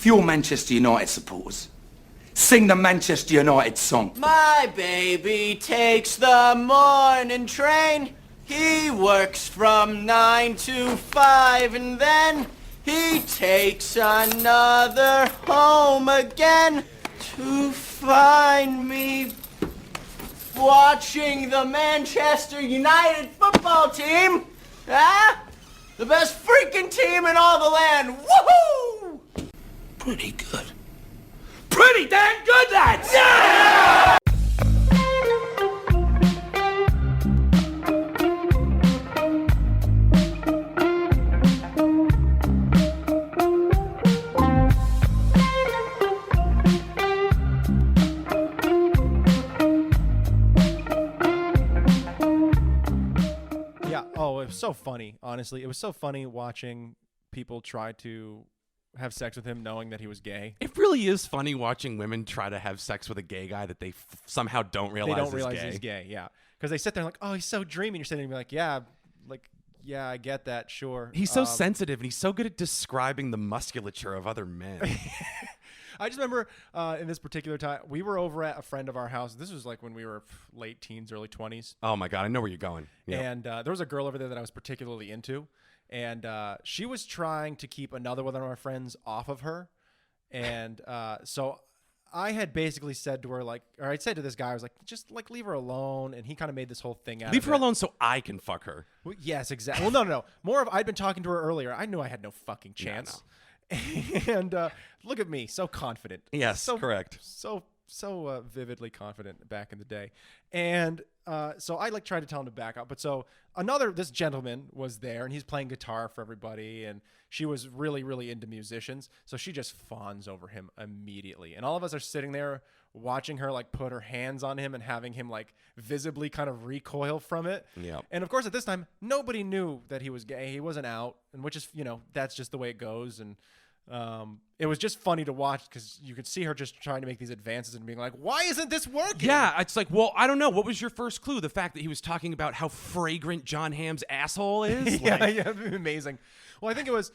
For your Manchester United supporters, sing the Manchester United song. My baby takes the morning train. He works from 9 to 5 and then he takes another home again to find me watching the Manchester United football team. Ah, the best freaking team in all the land. Woohoo! Pretty good. Pretty damn good, lads! Yeah! Oh, it was so funny, honestly. It was so funny watching people try to have sex with him knowing that he was gay. It really is funny watching women try to have sex with a gay guy that they somehow don't realize He's gay, yeah. Because they sit there and like, oh, he's so dreamy. And you're sitting there and you're like, yeah, I get that, sure. He's so sensitive, and he's so good at describing the musculature of other men. I just remember in this particular time, we were over at a friend of our house. This was like when we were late teens, early 20s. Oh, my God. I know where you're going. Yep. And there was a girl over there that I was particularly into. And she was trying to keep another one of our friends off of her. And so I had basically said to her, like, or I'd said to this guy, I was like, just like leave her alone. And he kind of made this whole thing out of it. Leave her alone so I can fuck her. Well, yes, exactly. Well, no. More of, I'd been talking to her earlier. I knew I had no fucking chance. No. And look at me, so confident. Yes, correct. So vividly confident back in the day. And so I like tried to tell him to back up. But so this gentleman was there and he's playing guitar for everybody. And she was really, really into musicians. So she just fawns over him immediately. And all of us are sitting there watching her like put her hands on him and having him like visibly kind of recoil from it. Yeah. And of course, at this time, nobody knew that he was gay. He wasn't out. And which is, that's just the way it goes. And it was just funny to watch because you could see her just trying to make these advances and being like, why isn't this working? Yeah, it's like, well, I don't know. What was your first clue? The fact that he was talking about how fragrant John Hamm's asshole is? Yeah, amazing. Well, I think it was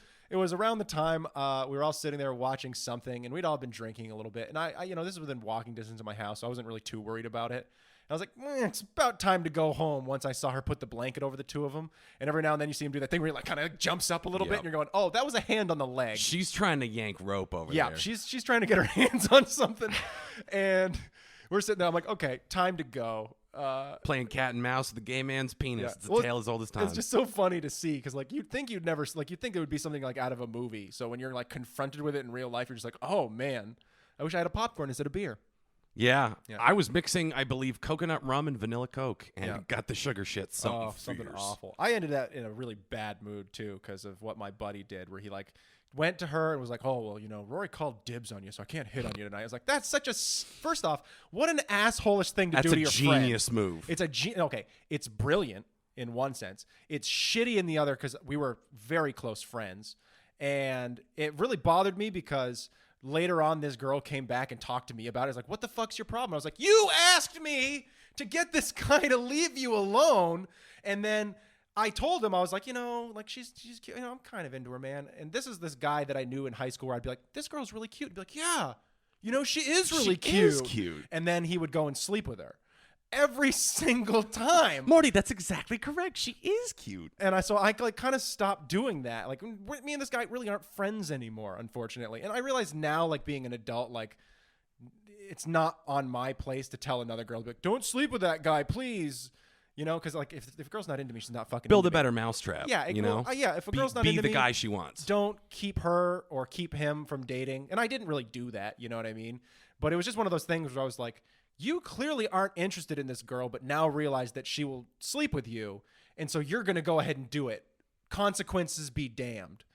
around the time we were all sitting there watching something, and we'd all been drinking a little bit. And I this is within walking distance of my house, so I wasn't really too worried about it. I was like, it's about time to go home once I saw her put the blanket over the two of them. And every now and then you see him do that thing where he like kind of jumps up a little bit and you're going, oh, that was a hand on the leg. She's trying to yank rope over there. Yeah, she's trying to get her hands on something. And we're sitting there. I'm like, okay, time to go. Playing cat and mouse with the gay man's penis. Yeah. It's a tale as old as time. It's just so funny to see because like you'd think it would be something like out of a movie. So when you're like confronted with it in real life, you're just like, oh man, I wish I had a popcorn instead of beer. Yeah. I was mixing, I believe, coconut rum and vanilla Coke and got the sugar shit. Something awful. I ended up in a really bad mood too because of what my buddy did, where he like went to her and was like, "Oh well, Rory called dibs on you, so I can't hit on you tonight." I was like, "That's such a first off, what an assholish thing to do to your friend." That's a genius move. It's okay. It's brilliant in one sense. It's shitty in the other because we were very close friends, and it really bothered me because. Later on, this girl came back and talked to me about it. I was like, what the fuck's your problem? I was like, you asked me to get this guy to leave you alone. And then I told him, I was like, she's cute. I'm kind of into her, man. And this is this guy that I knew in high school where I'd be like, this girl's really cute. He'd be like, yeah, she is really cute. She is cute. And then he would go and sleep with her. Every single time. Morty, that's exactly correct. She is cute. And I like kind of stopped doing that. Like me and this guy really aren't friends anymore, unfortunately. And I realize now, like being an adult, like it's not on my place to tell another girl, like, don't sleep with that guy, please. Because like if a girl's not into me, she's not fucking build into a better mousetrap. Yeah, yeah. If a girl's not into me, be the guy she wants. Don't keep her or keep him from dating. And I didn't really do that. You know what I mean? But it was just one of those things where I was like, you clearly aren't interested in this girl, but now realize that she will sleep with you. And so you're going to go ahead and do it. Consequences be damned.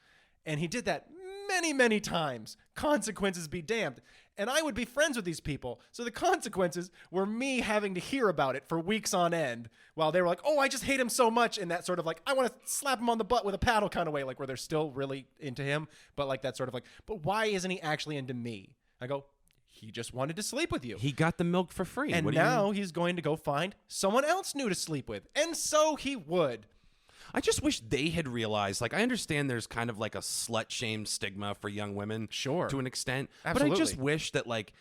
And he did that many, many times. Consequences be damned. And I would be friends with these people. So the consequences were me having to hear about it for weeks on end while they were like, oh, I just hate him so much. And that sort of like, I want to slap him on the butt with a paddle kind of way, like where they're still really into him. But like that sort of like, but why isn't he actually into me? I go, he just wanted to sleep with you. He got the milk for free. And now he's going to go find someone else new to sleep with. And so he would. I just wish they had realized, like, I understand there's kind of like a slut shame stigma for young women. Sure. To an extent. Absolutely. But I just wish that, like,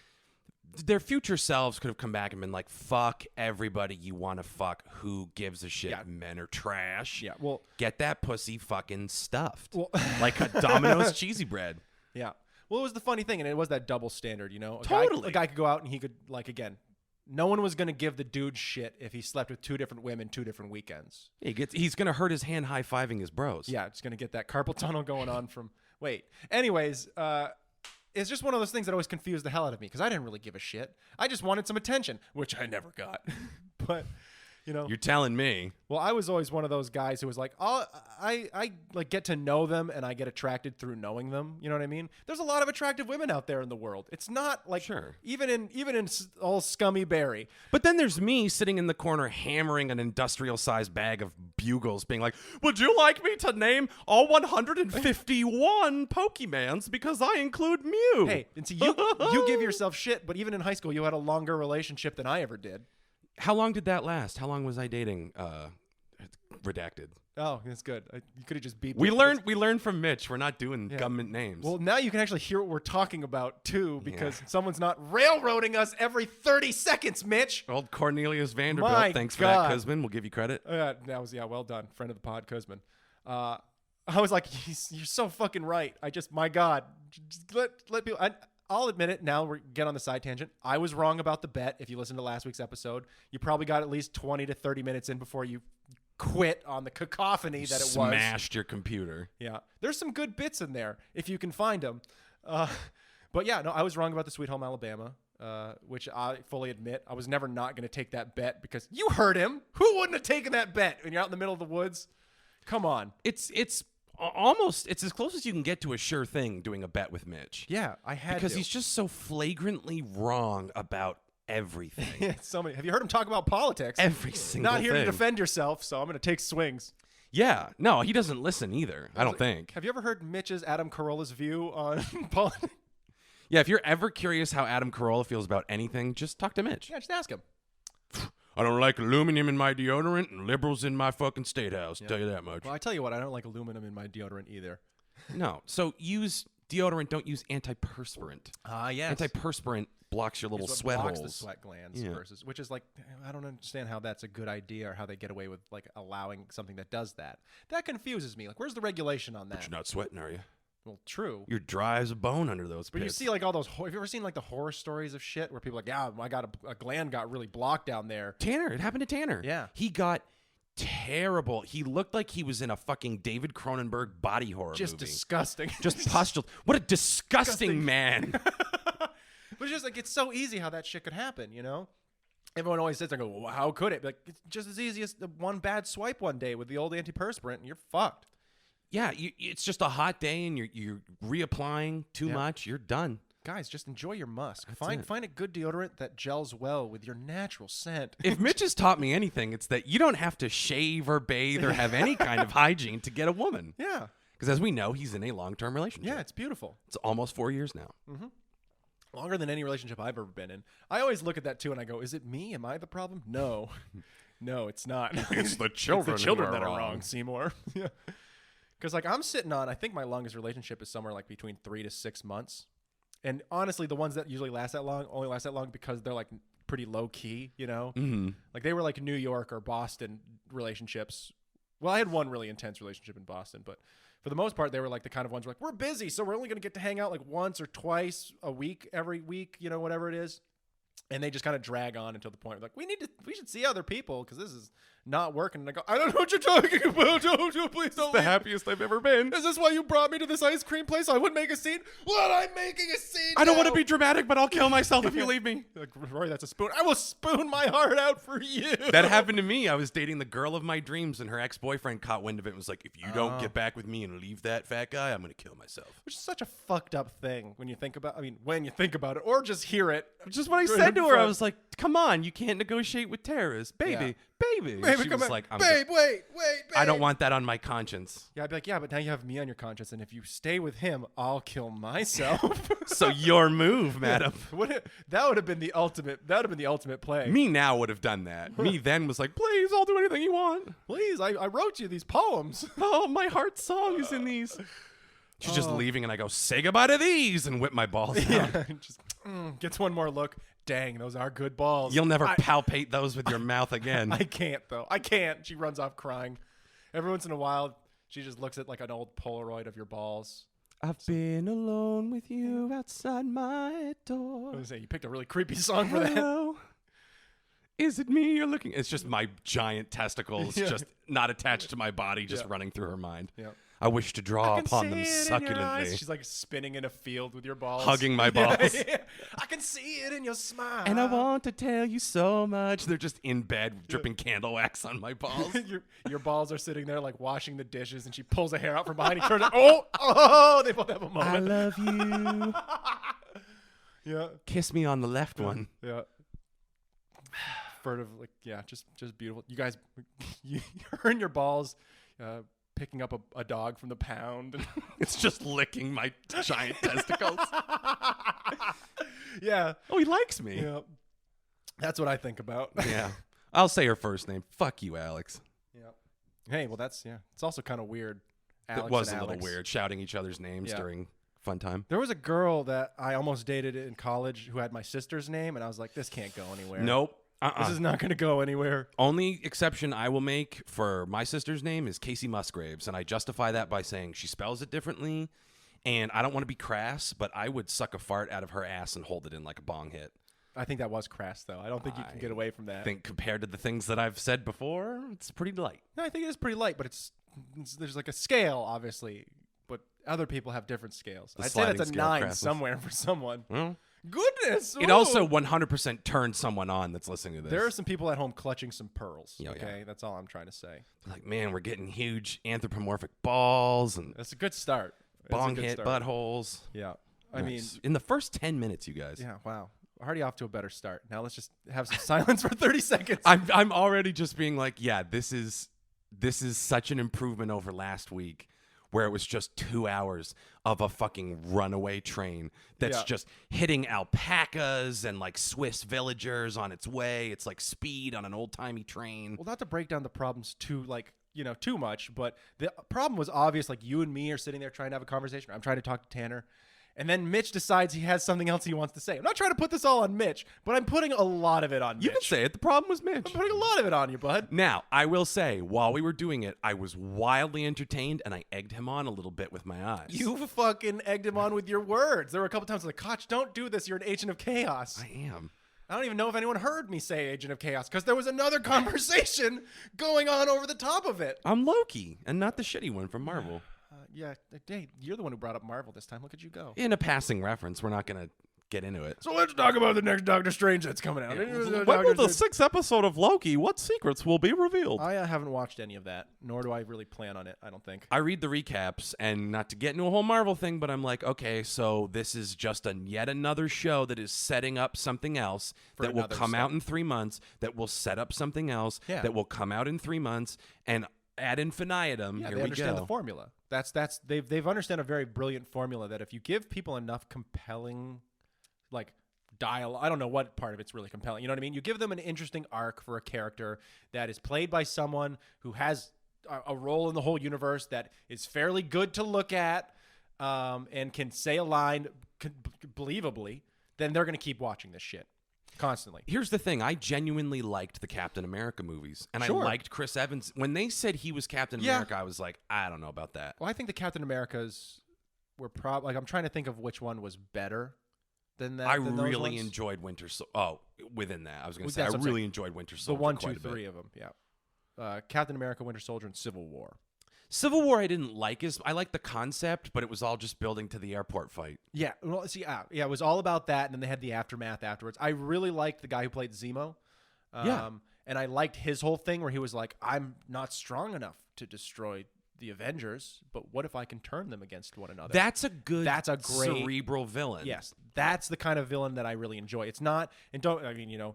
their future selves could have come back and been like, fuck everybody you want to fuck. Who gives a shit? Yeah. Men are trash. Yeah, well... Get that pussy fucking stuffed. Well, like a Domino's cheesy bread. Yeah. Well, it was the funny thing, and it was that double standard, you know? Totally. A guy could go out and he could, like, again, no one was going to give the dude shit if he slept with 2 different women 2 different weekends. He's going to hurt his hand high-fiving his bros. Yeah, it's going to get that carpal tunnel going on from... Wait. Anyways, it's just one of those things that always confused the hell out of me because I didn't really give a shit. I just wanted some attention, which I never got. But... You know, you're telling me. Well, I was always one of those guys who was like, oh, I like get to know them and I get attracted through knowing them. You know what I mean? There's a lot of attractive women out there in the world. It's not like even in all scummy Barry. But then there's me sitting in the corner hammering an industrial-sized bag of bugles, being like, "Would you like me to name all 151 Pokemans because I include Mew?" Hey, and see, you give yourself shit, but even in high school, you had a longer relationship than I ever did. How long did that last? How long was I dating? Redacted. Oh, that's good. You could have just beeped. We learned from Mitch. We're not doing government names. Well, now you can actually hear what we're talking about too, because someone's not railroading us every 30 seconds, Mitch. Old Cornelius Vanderbilt. My Thanks God. for that, Kuzman. We'll give you credit. That was well done, friend of the pod, Kuzman. I was like, you're so fucking right. My God, just let people. I'll admit it. Now we're get on the side tangent. I was wrong about the bet. If you listened to last week's episode, you probably got at least 20 to 30 minutes in before you quit on the cacophony that it was. Smashed your computer. Yeah. There's some good bits in there if you can find them. But yeah, no, I was wrong about the Sweet Home Alabama, which I fully admit. I was never not going to take that bet because you heard him. Who wouldn't have taken that bet when you're out in the middle of the woods? Come on. It's almost as close as you can get to a sure thing doing a bet with Mitch. Yeah, I had because to. he's just so flagrantly wrong about everything. Have you heard him talk about politics? Every single Not here thing. to defend yourself, so I'm going to take swings. Yeah, no, he doesn't listen either. I don't think. Have you ever heard Mitch's Adam Carolla's view on politics? Yeah, if you're ever curious how Adam Carolla feels about anything, just talk to Mitch. Yeah, just ask him. I don't like aluminum in my deodorant and liberals in my fucking state house. Yeah. Tell you that much. Well, I tell you what, I don't like aluminum in my deodorant either. No, so use deodorant. Don't use antiperspirant. Yes. Antiperspirant blocks your little sweat blocks holes. the sweat glands versus, which is like, I don't understand how that's a good idea or how they get away with like allowing something that does that. That confuses me. Like, where's the regulation on that? But you're not sweating, are you? Well, true. You're dry as a bone under those But pits. you see like all those, have you ever seen like the horror stories of shit where people are like, yeah, I got a gland got really blocked down there. Tanner, it happened to Tanner. Yeah. He got terrible. He looked like he was in a fucking David Cronenberg body horror Just movie. disgusting. Just pustuled. What a disgusting man. But it's just like, it's so easy how that shit could happen, you know? Everyone always sits there and goes, well, how could it? Like, it's just as easy as the one bad swipe one day with the old antiperspirant and you're fucked. Yeah, it's just a hot day and you're reapplying too much. You're done. Guys, just enjoy your musk. Find a good deodorant that gels well with your natural scent. If Mitch has taught me anything, it's that you don't have to shave or bathe or have any kind of hygiene to get a woman. Yeah. Because as we know, he's in a long-term relationship. Yeah, it's beautiful. It's almost 4 years now. Mm-hmm. Longer than any relationship I've ever been in. I always look at that too and I go, is it me? Am I the problem? No. No, it's not. It's the children, that are wrong, Seymour. Yeah. Because like I'm sitting on, I think my longest relationship is somewhere like between 3 to 6 months. And honestly, the ones that usually last that long only last that long because they're like pretty low key, you know? Mm-hmm. Like they were like New York or Boston relationships. Well, I had one really intense relationship in Boston, but for the most part, they were like the kind of ones where like, we're busy, so we're only going to get to hang out like once or twice a week, every week, you know, whatever it is. And they just kind of drag on until the point where like, we should see other people because this is not working. And I go, I don't know what you're talking about. Please don't. The leave. happiest I've ever been. Is this why you brought me to this ice cream place? So I wouldn't make a scene. What? I'm making a scene. I don't want to now. be dramatic, but I'll kill myself if you leave me. Like, Rory, that's a spoon. I will spoon my heart out for you. That happened to me. I was dating the girl of my dreams, and her ex-boyfriend caught wind of it and was like, if you don't get back with me and leave that fat guy, I'm going to kill myself. Which is such a fucked up thing when you think about it, or just hear it. Which is what I said to her. I was like, come on, you can't negotiate with terrorists. Baby, baby. Baby, She come was back. like, Babe, wait, babe. I don't want that on my conscience. Yeah, I'd be like, yeah, but now you have me on your conscience, and if you stay with him, I'll kill myself. So your move, madam. That would have been the ultimate. That would have been the ultimate play. Me now would have done that. Me then was like, please, I'll do anything you want. Please, I wrote you these poems. Oh, my heart song is in these. She's just leaving, and I go, say goodbye to these, and whip my balls out. Yeah, just gets one more look. Dang, those are good balls. You'll never palpate those with your mouth again. I can't though. I can't. She runs off crying. Every once in a while, she just looks at like an old Polaroid of your balls. I've been alone with you outside my door. I was gonna say, you picked a really creepy song for that. Hello. Is it me you're looking? It's just my giant testicles, just not attached to my body, just running through her mind. Yeah. I wish to draw upon them succulently. She's like spinning in a field with your balls. Hugging my balls. Yeah. I can see it in your smile. And I want to tell you so much. They're just in bed dripping candle wax on my balls. your balls are sitting there like washing the dishes, and she pulls a hair out from behind. He turns out, oh, they both have a moment. I love you. Yeah. Kiss me on the left one. Yeah. Furtive, like, yeah, just beautiful. You guys, her and your balls, picking up a dog from the pound. It's just licking my giant testicles. Yeah. Oh, he likes me. Yeah. That's what I think about. Yeah. I'll say her first name. Fuck you, Alex. Yeah. Hey, well, it's also kind of weird. Alex It was and a little Alex. weird, shouting each other's names during fun time. There was a girl that I almost dated in college who had my sister's name, and I was like, this can't go anywhere. Nope. This is not going to go anywhere. Only exception I will make for my sister's name is Casey Musgraves, and I justify that by saying she spells it differently, and I don't want to be crass, but I would suck a fart out of her ass and hold it in like a bong hit. I think that was crass, though. I don't think you can get away from that. I think compared to the things that I've said before, it's pretty light. No, I think it is pretty light, but there's like a scale, obviously, but other people have different scales. The I'd say that's a sliding scale 9 crassness. somewhere for someone. Well, Goodness. it ooh. also 100% turns someone on that's listening to this. There are some people at home clutching some pearls. Yeah, Okay, yeah. that's all I'm trying to say. Like, man, we're getting huge anthropomorphic balls and That's a good start. It's a bong good hit start. buttholes. Yeah, I mean, Nice. In the first 10 minutes, you guys. yeah. Wow, already off to a better start. Now let's just have some silence for 30 seconds. I'm already just being like, yeah, this is such an improvement over last week, where it was just 2 hours of a fucking runaway train that's Yeah. just hitting alpacas and like Swiss villagers on its way. It's like speed on an old timey train. Well, not to break down the problems too too much, but the problem was obvious. Like, you and me are sitting there trying to have a conversation. I'm trying to talk to Tanner. And then Mitch decides he has something else he wants to say. I'm not trying to put this all on Mitch, but I'm putting a lot of it on Mitch. You can say it. The problem was Mitch. I'm putting a lot of it on you, bud. Now, I will say, while we were doing it, I was wildly entertained, and I egged him on a little bit with my eyes. You fucking egged him on with your words. There were a couple times like, Koch, don't do this. You're an agent of chaos. I am. I don't even know if anyone heard me say agent of chaos because there was another conversation going on over the top of it. I'm Loki, and not the shitty one from Marvel. Yeah, hey, you're the one who brought up Marvel this time. Look at you go. In a passing reference, we're not going to get into it. So let's talk about the next Doctor Strange that's coming out. When will the 6th episode of Loki, what secrets will be revealed? I haven't watched any of that, nor do I really plan on it, I don't think. I read the recaps, and not to get into a whole Marvel thing, but I'm like, okay, so this is just yet another show that is setting up something else that will another come set. out in 3 months, that will set up something else, Yeah. that will come out in 3 months, and ad infinitum, Yeah, here they we understand go. the formula. They've understand a very brilliant formula that if you give people enough compelling, like, dialogue, I don't know what part of it's really compelling. You know what I mean? You give them an interesting arc for a character that is played by someone who has a role in the whole universe that is fairly good to look at, and can say a line believably, then they're going to keep watching this shit constantly. Here's the thing. I genuinely liked the Captain America movies, and Sure. I liked Chris Evans. When they said he was Captain Yeah. America, I was like, I don't know about that. Well, I think the Captain Americas were probably, like, I'm trying to think of which one was better than that. I than those really ones. enjoyed Winter Soldier. Oh, within that, I was going to say, I That's what I'm really saying. enjoyed Winter The Soldier. 1, quite 2, a bit. 3 of them. Yeah. Captain America, Winter Soldier, and Civil War. Civil War I didn't like I liked the concept, but it was all just building to the airport fight. Yeah. Well, see, it was all about that, and then they had the aftermath afterwards. I really liked the guy who played Zemo. Yeah. And I liked his whole thing where he was like, I'm not strong enough to destroy the Avengers, but what if I can turn them against one another? That's a great cerebral villain. Yes, that's the kind of villain that I really enjoy. It's not, and don't, I mean,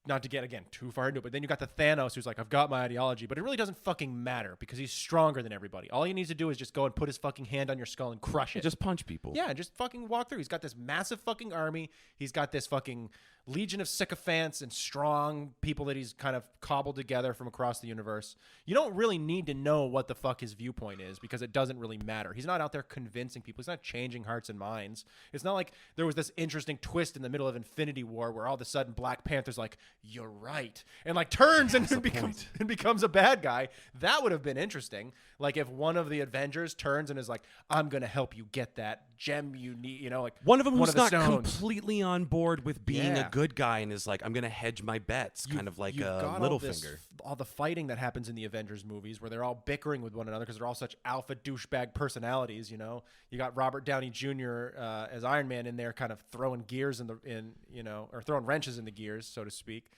not to get, again, too far into it, but then you got the Thanos who's like, I've got my ideology, but it really doesn't fucking matter because he's stronger than everybody. All he needs to do is just go and put his fucking hand on your skull and crush it. Just punch people. Yeah, and just fucking walk through. He's got this massive fucking army. He's got this fucking legion of sycophants and strong people that he's kind of cobbled together from across the universe. You don't really need to know what the fuck his viewpoint is because it doesn't really matter. He's not out there convincing people. He's not changing hearts and minds. It's not like there was this interesting twist in the middle of Infinity War where all of a sudden Black Panther's like, you're right, and like turns and becomes a bad guy. That would have been interesting. Like if one of the Avengers turns and is like, I'm going to help you get that gem you need, you know, like One of them who's the not stones. completely on board with being Yeah. a good guy and is like, I'm going to hedge my bets, kind of like You've a got Littlefinger. all the fighting that happens in the Avengers movies where they're all bickering with one another because they're all such alpha douchebag personalities, you know. You got Robert Downey Jr. As Iron Man in there kind of throwing gears or throwing wrenches in the gears, so to speak.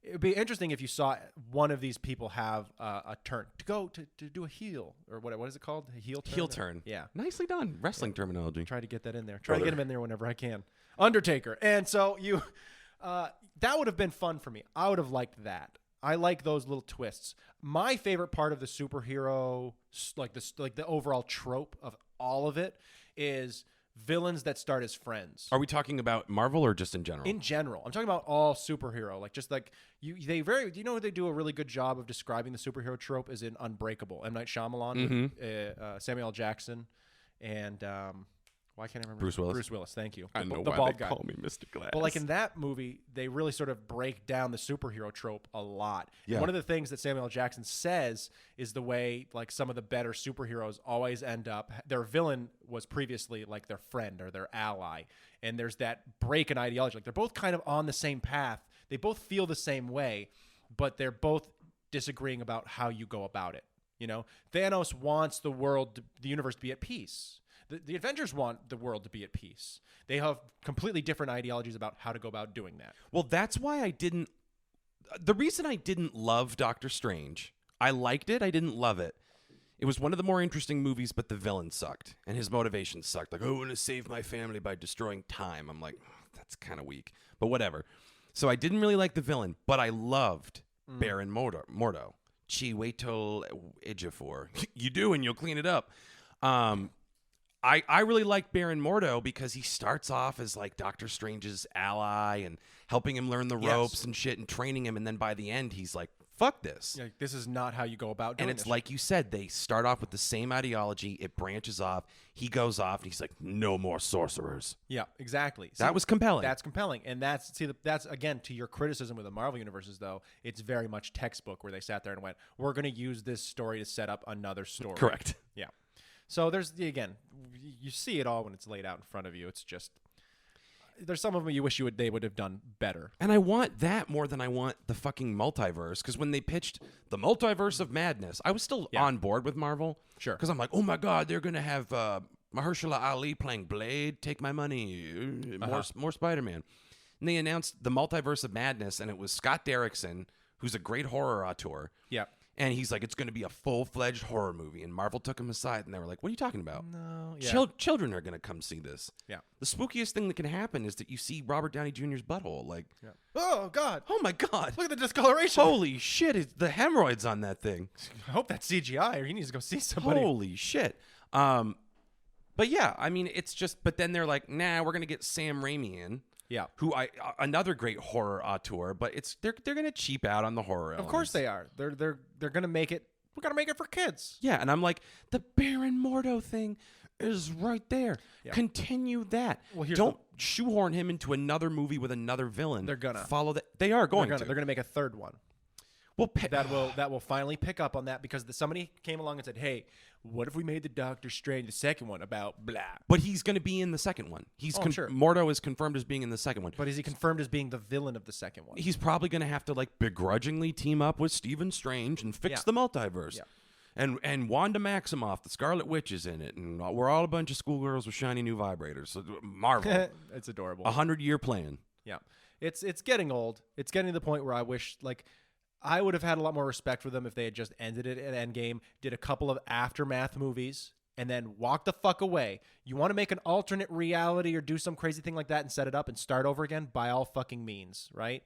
It would be interesting if you saw one of these people have a turn to go to do a heel, or what is it called? A heel turn? Heel turn. Yeah. Nicely done. Wrestling terminology. Try to get that in there. Try to get him in there whenever I can. Undertaker. And so you that would have been fun for me. I would have liked that. I like those little twists. My favorite part of the superhero, like the overall trope of all of it, is villains that start as friends. Are we talking about Marvel or just in general? In general, I'm talking about all superhero. Like just like you know, they do a really good job of describing the superhero trope is in Unbreakable. M. Night Shyamalan, Samuel L. Jackson, and why can't I remember? Bruce Willis. Bruce Willis. Thank you. I know the why bald they guy. call me Mr. Glass. But like in that movie, they really sort of break down the superhero trope a lot. Yeah. One of the things that Samuel L. Jackson says is the way like some of the better superheroes always end up, their villain was previously like their friend or their ally. And there's that break in ideology. Like they're both kind of on the same path. They both feel the same way, but they're both disagreeing about how you go about it. You know, Thanos wants the universe to be at peace. The Avengers want the world to be at peace. They have completely different ideologies about how to go about doing that. Well, that's why the reason I didn't love Doctor Strange, I liked it, I didn't love it. It was one of the more interesting movies, but the villain sucked, and his motivation sucked. Like, I want to save my family by destroying time. I'm like, that's kind of weak, but whatever. So I didn't really like the villain, but I loved Baron Mordo. Chiwetel Ejiofor. You do, and you'll clean it up. I really like Baron Mordo because he starts off as like Doctor Strange's ally and helping him learn the ropes and shit and training him. And then by the end, he's like, fuck this. Yeah, this is not how you go about doing And it's this. like you said, they start off with the same ideology. It branches off. He goes off and he's like, no more sorcerers. Yeah, exactly. That was compelling. That's compelling. And that's again, to your criticism with the Marvel universes, though, it's very much textbook where they sat there and went, we're going to use this story to set up another story. Correct. Yeah. So again, you see it all when it's laid out in front of you. It's just, there's some of them you wish they would have done better. And I want that more than I want the fucking multiverse. Because when they pitched the multiverse of madness, I was still on board with Marvel. Sure. Because I'm like, oh my God, they're going to have Mahershala Ali playing Blade. Take my money. More Spider-Man. And they announced the multiverse of madness, and it was Scott Derrickson, who's a great horror auteur. Yeah. And he's like, it's going to be a full-fledged horror movie. And Marvel took him aside, and they were like, what are you talking about? No. Yeah. Children are going to come see this. Yeah. The spookiest thing that can happen is that you see Robert Downey Jr.'s butthole. Like, Oh, God. oh my God. Look at the discoloration. Holy shit, it's the hemorrhoids on that thing. I hope that's CGI or he needs to go see somebody. Holy shit. But yeah, I mean, it's just, but then they're like, nah, we're going to get Sam Raimi in. Yeah. Who another great horror auteur, but they're going to cheap out on the horror Of course they are. They're going to make it. We're going to make it for kids. Yeah, and I'm like, the Baron Mordo thing is right there. Yeah. Continue that. Well, don't shoehorn him into another movie with another villain. They're gonna follow that. They are going to. They're going to make a third one. Well, that will finally pick up on that because somebody came along and said, "Hey, what if we made the Doctor Strange the second one about blah?" But he's going to be in the second one. Sure. Mordo is confirmed as being in the second one. But is he confirmed as being the villain of the second one? He's probably going to have to like begrudgingly team up with Stephen Strange and fix the multiverse. Yeah. And Wanda Maximoff, the Scarlet Witch, is in it, and we're all a bunch of schoolgirls with shiny new vibrators. So Marvel, it's adorable. 100-year plan. Yeah, it's getting old. It's getting to the point where I wish I would have had a lot more respect for them if they had just ended it at Endgame, did a couple of aftermath movies, and then walked the fuck away. You want to make an alternate reality or do some crazy thing like that and set it up and start over again, by all fucking means, right?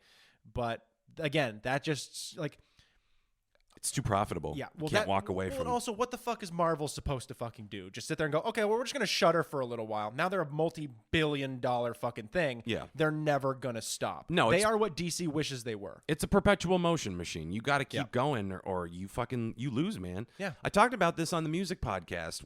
But again, that just like. It's too profitable. Yeah, you can't walk away from. And also, what the fuck is Marvel supposed to fucking do? Just sit there and go, okay, well, we're just gonna shutter for a little while. Now they're a multi-billion-dollar fucking thing. Yeah, they're never gonna stop. No, they are what DC wishes they were. It's a perpetual motion machine. You got to keep going, or you lose, man. Yeah. I talked about this on the music podcast.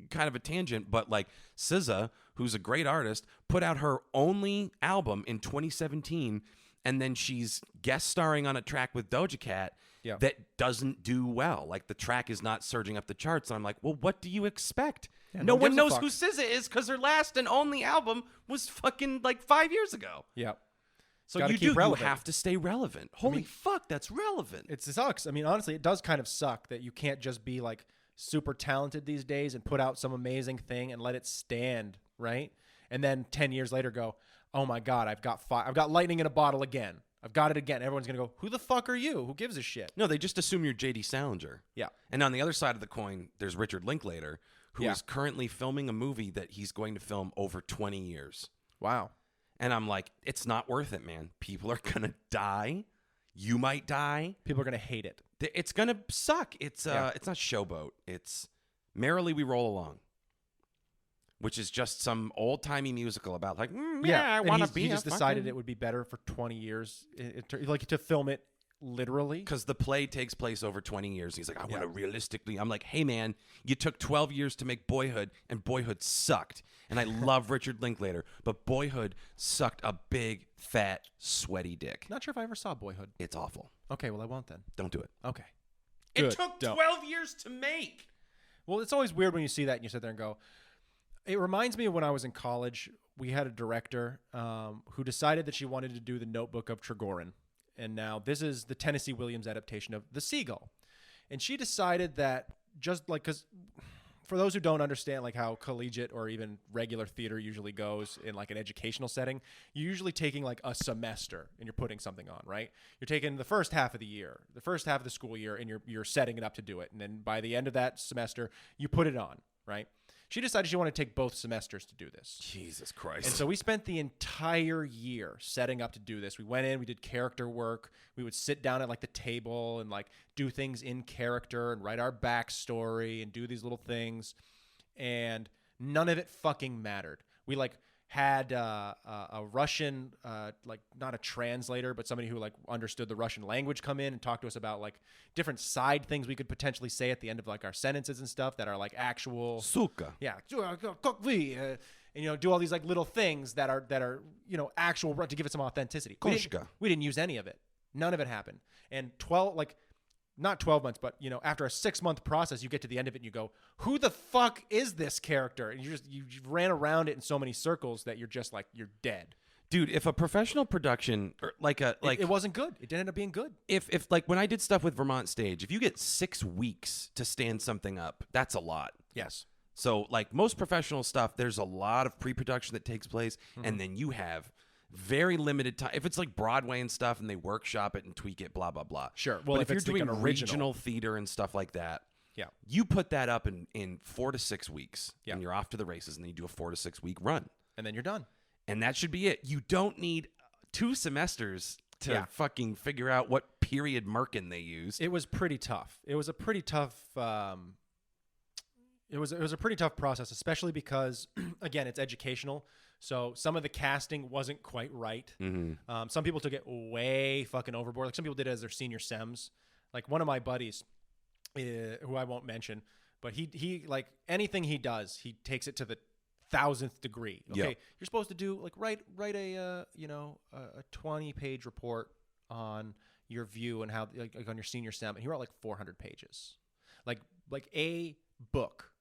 Kind of a tangent, but like SZA, who's a great artist, put out her only album in 2017, and then she's guest starring on a track with Doja Cat. Yeah. That doesn't do well. Like the track is not surging up the charts. And I'm like, well, what do you expect? Yeah, no one knows fuck. who SZA is because her last and only album was fucking like 5 years ago. Yeah. So you have to stay relevant. Holy fuck, that's relevant. It sucks. I mean, honestly, it does kind of suck that you can't just be like super talented these days and put out some amazing thing and let it stand, right? And then 10 years later go, oh my God, I've got lightning in a bottle again. I've got it again. Everyone's going to go, who the fuck are you? Who gives a shit? No, they just assume you're J.D. Salinger. Yeah. And on the other side of the coin, there's Richard Linklater, who is currently filming a movie that he's going to film over 20 years. Wow. And I'm like, it's not worth it, man. People are going to die. You might die. People are going to hate it. It's going to suck. It's not Showboat. It's Merrily We Roll Along, which is just some old-timey musical about like, I want to be. He just decided it would be better for 20 years, like to film it literally. Because the play takes place over 20 years. He's like, I want to realistically. I'm like, hey, man, you took 12 years to make Boyhood, and Boyhood sucked. And I love Richard Linklater, but Boyhood sucked a big, fat, sweaty dick. Not sure if I ever saw Boyhood. It's awful. Okay, well, I won't then. Don't do it. Okay. It took 12 years to make. Well, it's always weird when you see that and you sit there and go, it reminds me of when I was in college. We had a director who decided that she wanted to do The Notebook of Trigorin. And now this is the Tennessee Williams adaptation of The Seagull. And she decided that just like, because for those who don't understand like how collegiate or even regular theater usually goes in like an educational setting, you're usually taking like a semester and you're putting something on, right? You're taking the first half of the year, the first half of the school year, and you're setting it up to do it. And then by the end of that semester, you put it on, right? She decided she wanted to take both semesters to do this. Jesus Christ. And so we spent the entire year setting up to do this. We went in, we did character work. We would sit down at like the table and like do things in character and write our backstory and do these little things. And none of it fucking mattered. We like had a Russian, like not a translator, but somebody who like understood the Russian language come in and talk to us about like different side things we could potentially say at the end of like our sentences and stuff that are like actual. Suka. Yeah. And, you know, do all these like little things that are, you know, actual to give it some authenticity. We didn't use any of it. None of it happened. And not 12 months, but, you know, after a 6-month process, you get to the end of it and you go, who the fuck is this character? And you ran around it in so many circles that you're just like, you're dead. Dude, if a professional production or it wasn't good. It didn't end up being good. If like when I did stuff with Vermont Stage, if you get 6 weeks to stand something up, that's a lot. Yes. So like most professional stuff, there's a lot of pre-production that takes place, and then you have very limited time. If it's like Broadway and stuff and they workshop it and tweak it, blah, blah, blah. Sure. Well, but if you're it's doing like an regional theater and stuff like that, yeah, you put that up in 4 to 6 weeks, yeah, and you're off to the races, and then you do a 4 to 6 week run. And then you're done. And that should be it. You don't need 2 semesters to fucking figure out what period Merkin they used. It was pretty tough. It was a pretty tough it was a pretty tough process, especially because again, it's educational. So some of the casting wasn't quite right. Mm-hmm. Some people took it way fucking overboard. Like some people did it as their senior sems. Like one of my buddies, who I won't mention, but he like anything he does, he takes it to the 1,000th degree. Okay, you're supposed to do like write a 20-page report on your view and how like on your senior sem, and he wrote like 400 pages, like a book.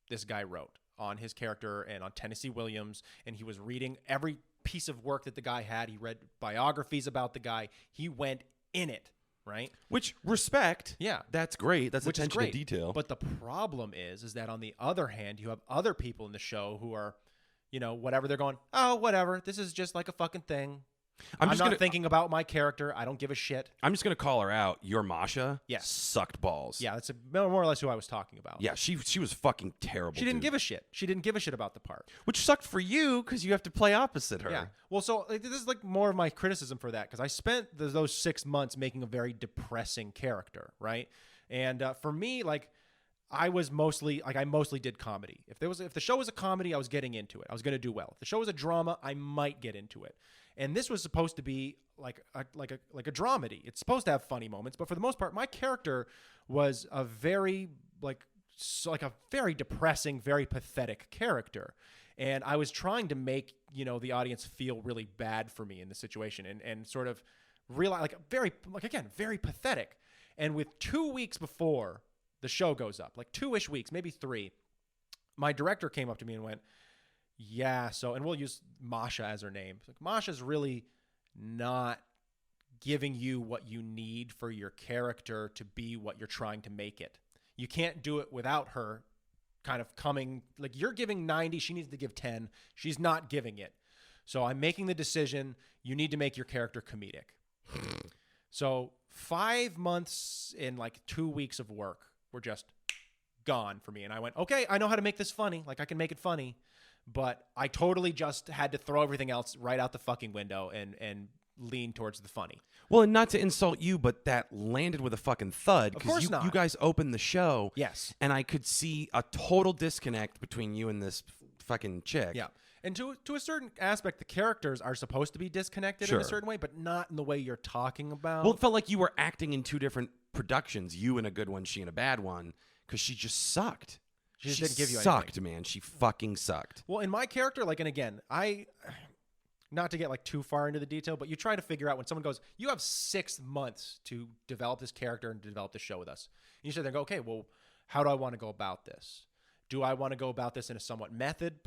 This guy wrote on his character and on Tennessee Williams, and he was reading every piece of work that the guy had. He read biographies about the guy. He went in it, right? Which, respect. Yeah. That's great. That's Which attention is great. to detail. But the problem is that on the other hand, you have other people in the show who are, you know, whatever. They're going, oh, whatever. This is just like a fucking thing. I'm not thinking about my character. I don't give a shit. I'm just gonna call her out. Your Masha, Yes. sucked balls. Yeah, that's more or less who I was talking about. Yeah, she was fucking terrible. She didn't give a shit. She didn't give a shit about the part. Which sucked for you because you have to play opposite her. Yeah. Well, so like, this is like more of my criticism for that because I spent those 6 months making a very depressing character, right? And for me, like I mostly did comedy. If the show was a comedy, I was getting into it. I was going to do well. If the show was a drama, I might get into it. And this was supposed to be like a dramedy. It's supposed to have funny moments, but for the most part, my character was a very like a very depressing, very pathetic character. And I was trying to make, the audience feel really bad for me in the situation and sort of realize very pathetic. And with 2 weeks before the show goes up, like 2-ish weeks, maybe 3, my director came up to me and went, yeah, so, and we'll use Masha as her name. Like, Masha's really not giving you what you need for your character to be what you're trying to make it. You can't do it without her kind of coming, like you're giving 90, she needs to give 10. She's not giving it. So I'm making the decision, you need to make your character comedic. So 5 months and like 2 weeks of work were just gone for me. And I went, okay, I know how to make this funny. Like I can make it funny. But I totally just had to throw everything else right out the fucking window and lean towards the funny. Well, and not to insult you, but that landed with a fucking thud. Of course not. You guys opened the show. Yes. And I could see a total disconnect between you and this fucking chick. Yeah. And to a certain aspect, the characters are supposed to be disconnected in a certain way, but not in the way you're talking about. Well, it felt like you were acting in 2 different productions. You in a good one, she in a bad one, because she just sucked. She just didn't give you sucked, anything. man. She fucking sucked. Well, in my character, like, and again, not to get like too far into the detail, but you try to figure out when someone goes, you have 6 months to develop this character and develop this show with us. And you sit there and go, okay, well, how do I want to go about this? Do I want to go about this in a somewhat method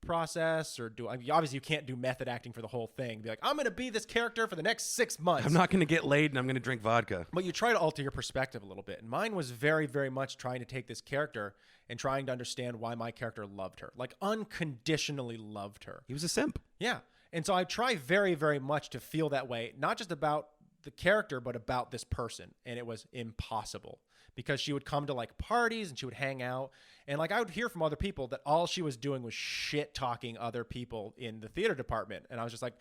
process, or obviously you can't do method acting for the whole thing. Be like, I'm going to be this character for the next 6 months. I'm not going to get laid and I'm going to drink vodka. But you try to alter your perspective a little bit. And mine was very, very much trying to take this character and trying to understand why my character loved her, like unconditionally loved her. He was a simp. Yeah. And so I try very, very much to feel that way, not just about the character, but about this person. And it was impossible because she would come to like parties and she would hang out. And like I would hear from other people that all she was doing was shit talking other people in the theater department. And I was just like,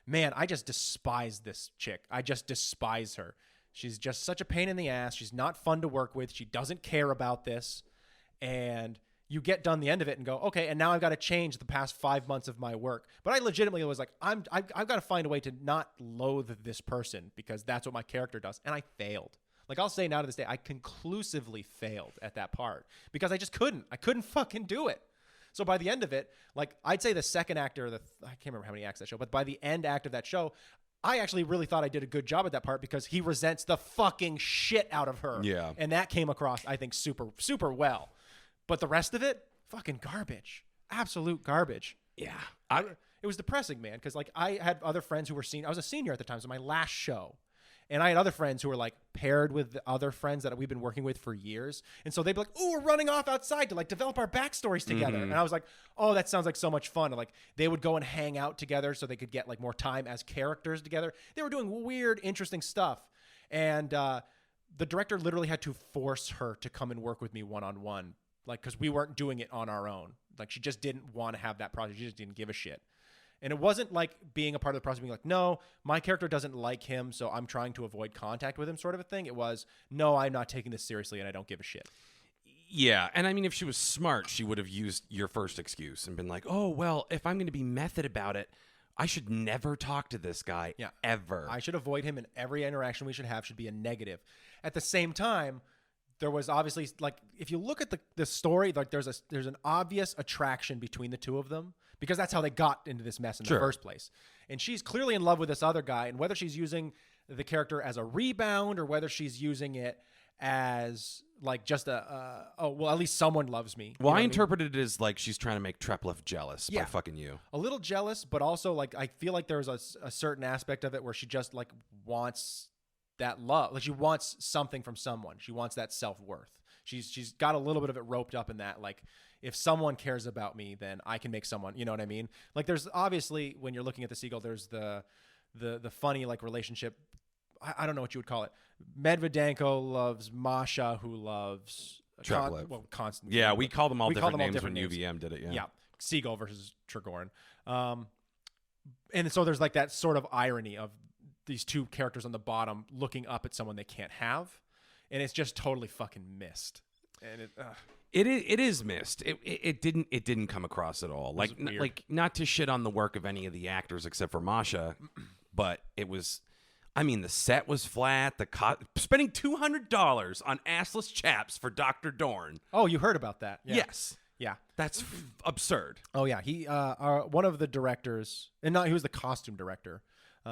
man, I just despise this chick. I just despise her. She's just such a pain in the ass. She's not fun to work with. She doesn't care about this. And you get done the end of it and go, okay, and now I've got to change the past 5 months of my work. But I legitimately was like, I've got to find a way to not loathe this person because that's what my character does. And I failed. Like I'll say now to this day, I conclusively failed at that part because I just couldn't. I couldn't fucking do it. So by the end of it, like I'd say the second act or I can't remember how many acts that show, but by the end act of that show, I actually really thought I did a good job at that part because he resents the fucking shit out of her. Yeah. And that came across, I think, super, super well. But the rest of it, fucking garbage. Absolute garbage. Yeah. It was depressing, man, because like I had other friends who were I was a senior at the time, so my last show. And I had other friends who were like paired with the other friends that we've been working with for years. And so they'd be like, oh, we're running off outside to like develop our backstories together. And I was like, oh, that sounds like so much fun. And like they would go and hang out together so they could get like more time as characters together. They were doing weird, interesting stuff. And the director literally had to force her to come and work with me one-on-one. Like, because we weren't doing it on our own. Like, she just didn't want to have that project. She just didn't give a shit. And it wasn't like being a part of the process, being like, no, my character doesn't like him, so I'm trying to avoid contact with him sort of a thing. It was, no, I'm not taking this seriously and I don't give a shit. Yeah, and I mean, if she was smart, she would have used your first excuse and been like, oh, well, if I'm going to be method about it, I should never talk to this guy ever. I should avoid him, and every interaction we should have should be a negative. At the same time, there was obviously, like, if you look at the story, like there's an obvious attraction between the two of them because that's how they got into this mess in the first place. And she's clearly in love with this other guy, and whether she's using the character as a rebound or whether she's using it as like just oh, well, at least someone loves me. Well, I interpreted it as like she's trying to make Treplef jealous by fucking you. A little jealous, but also like I feel like there's a certain aspect of it where she just like wants that love. Like she wants something from someone. She wants that self-worth. She's got a little bit of it roped up in that, like, if someone cares about me, then I can make someone, you know what I mean? Like there's obviously, when you're looking at the seagull, there's the the funny like relationship. I don't know what you would call it. Medvedenko loves Masha, who loves Constantine. Yeah, we call them all We call different them all names different when names. UVM did it. Yeah. Yeah, Siegel versus Trigorin. And so there's like that sort of irony of these two characters on the bottom looking up at someone they can't have, and it's just totally fucking missed. And It is missed. It didn't come across at all. Like not to shit on the work of any of the actors except for Masha, but it was. I mean, the set was flat. Spending $200 on assless chaps for Dr. Dorn. Oh, you heard about that? Yeah. Yes. Yeah. That's absurd. Oh yeah. He one of the directors, and he was the costume director.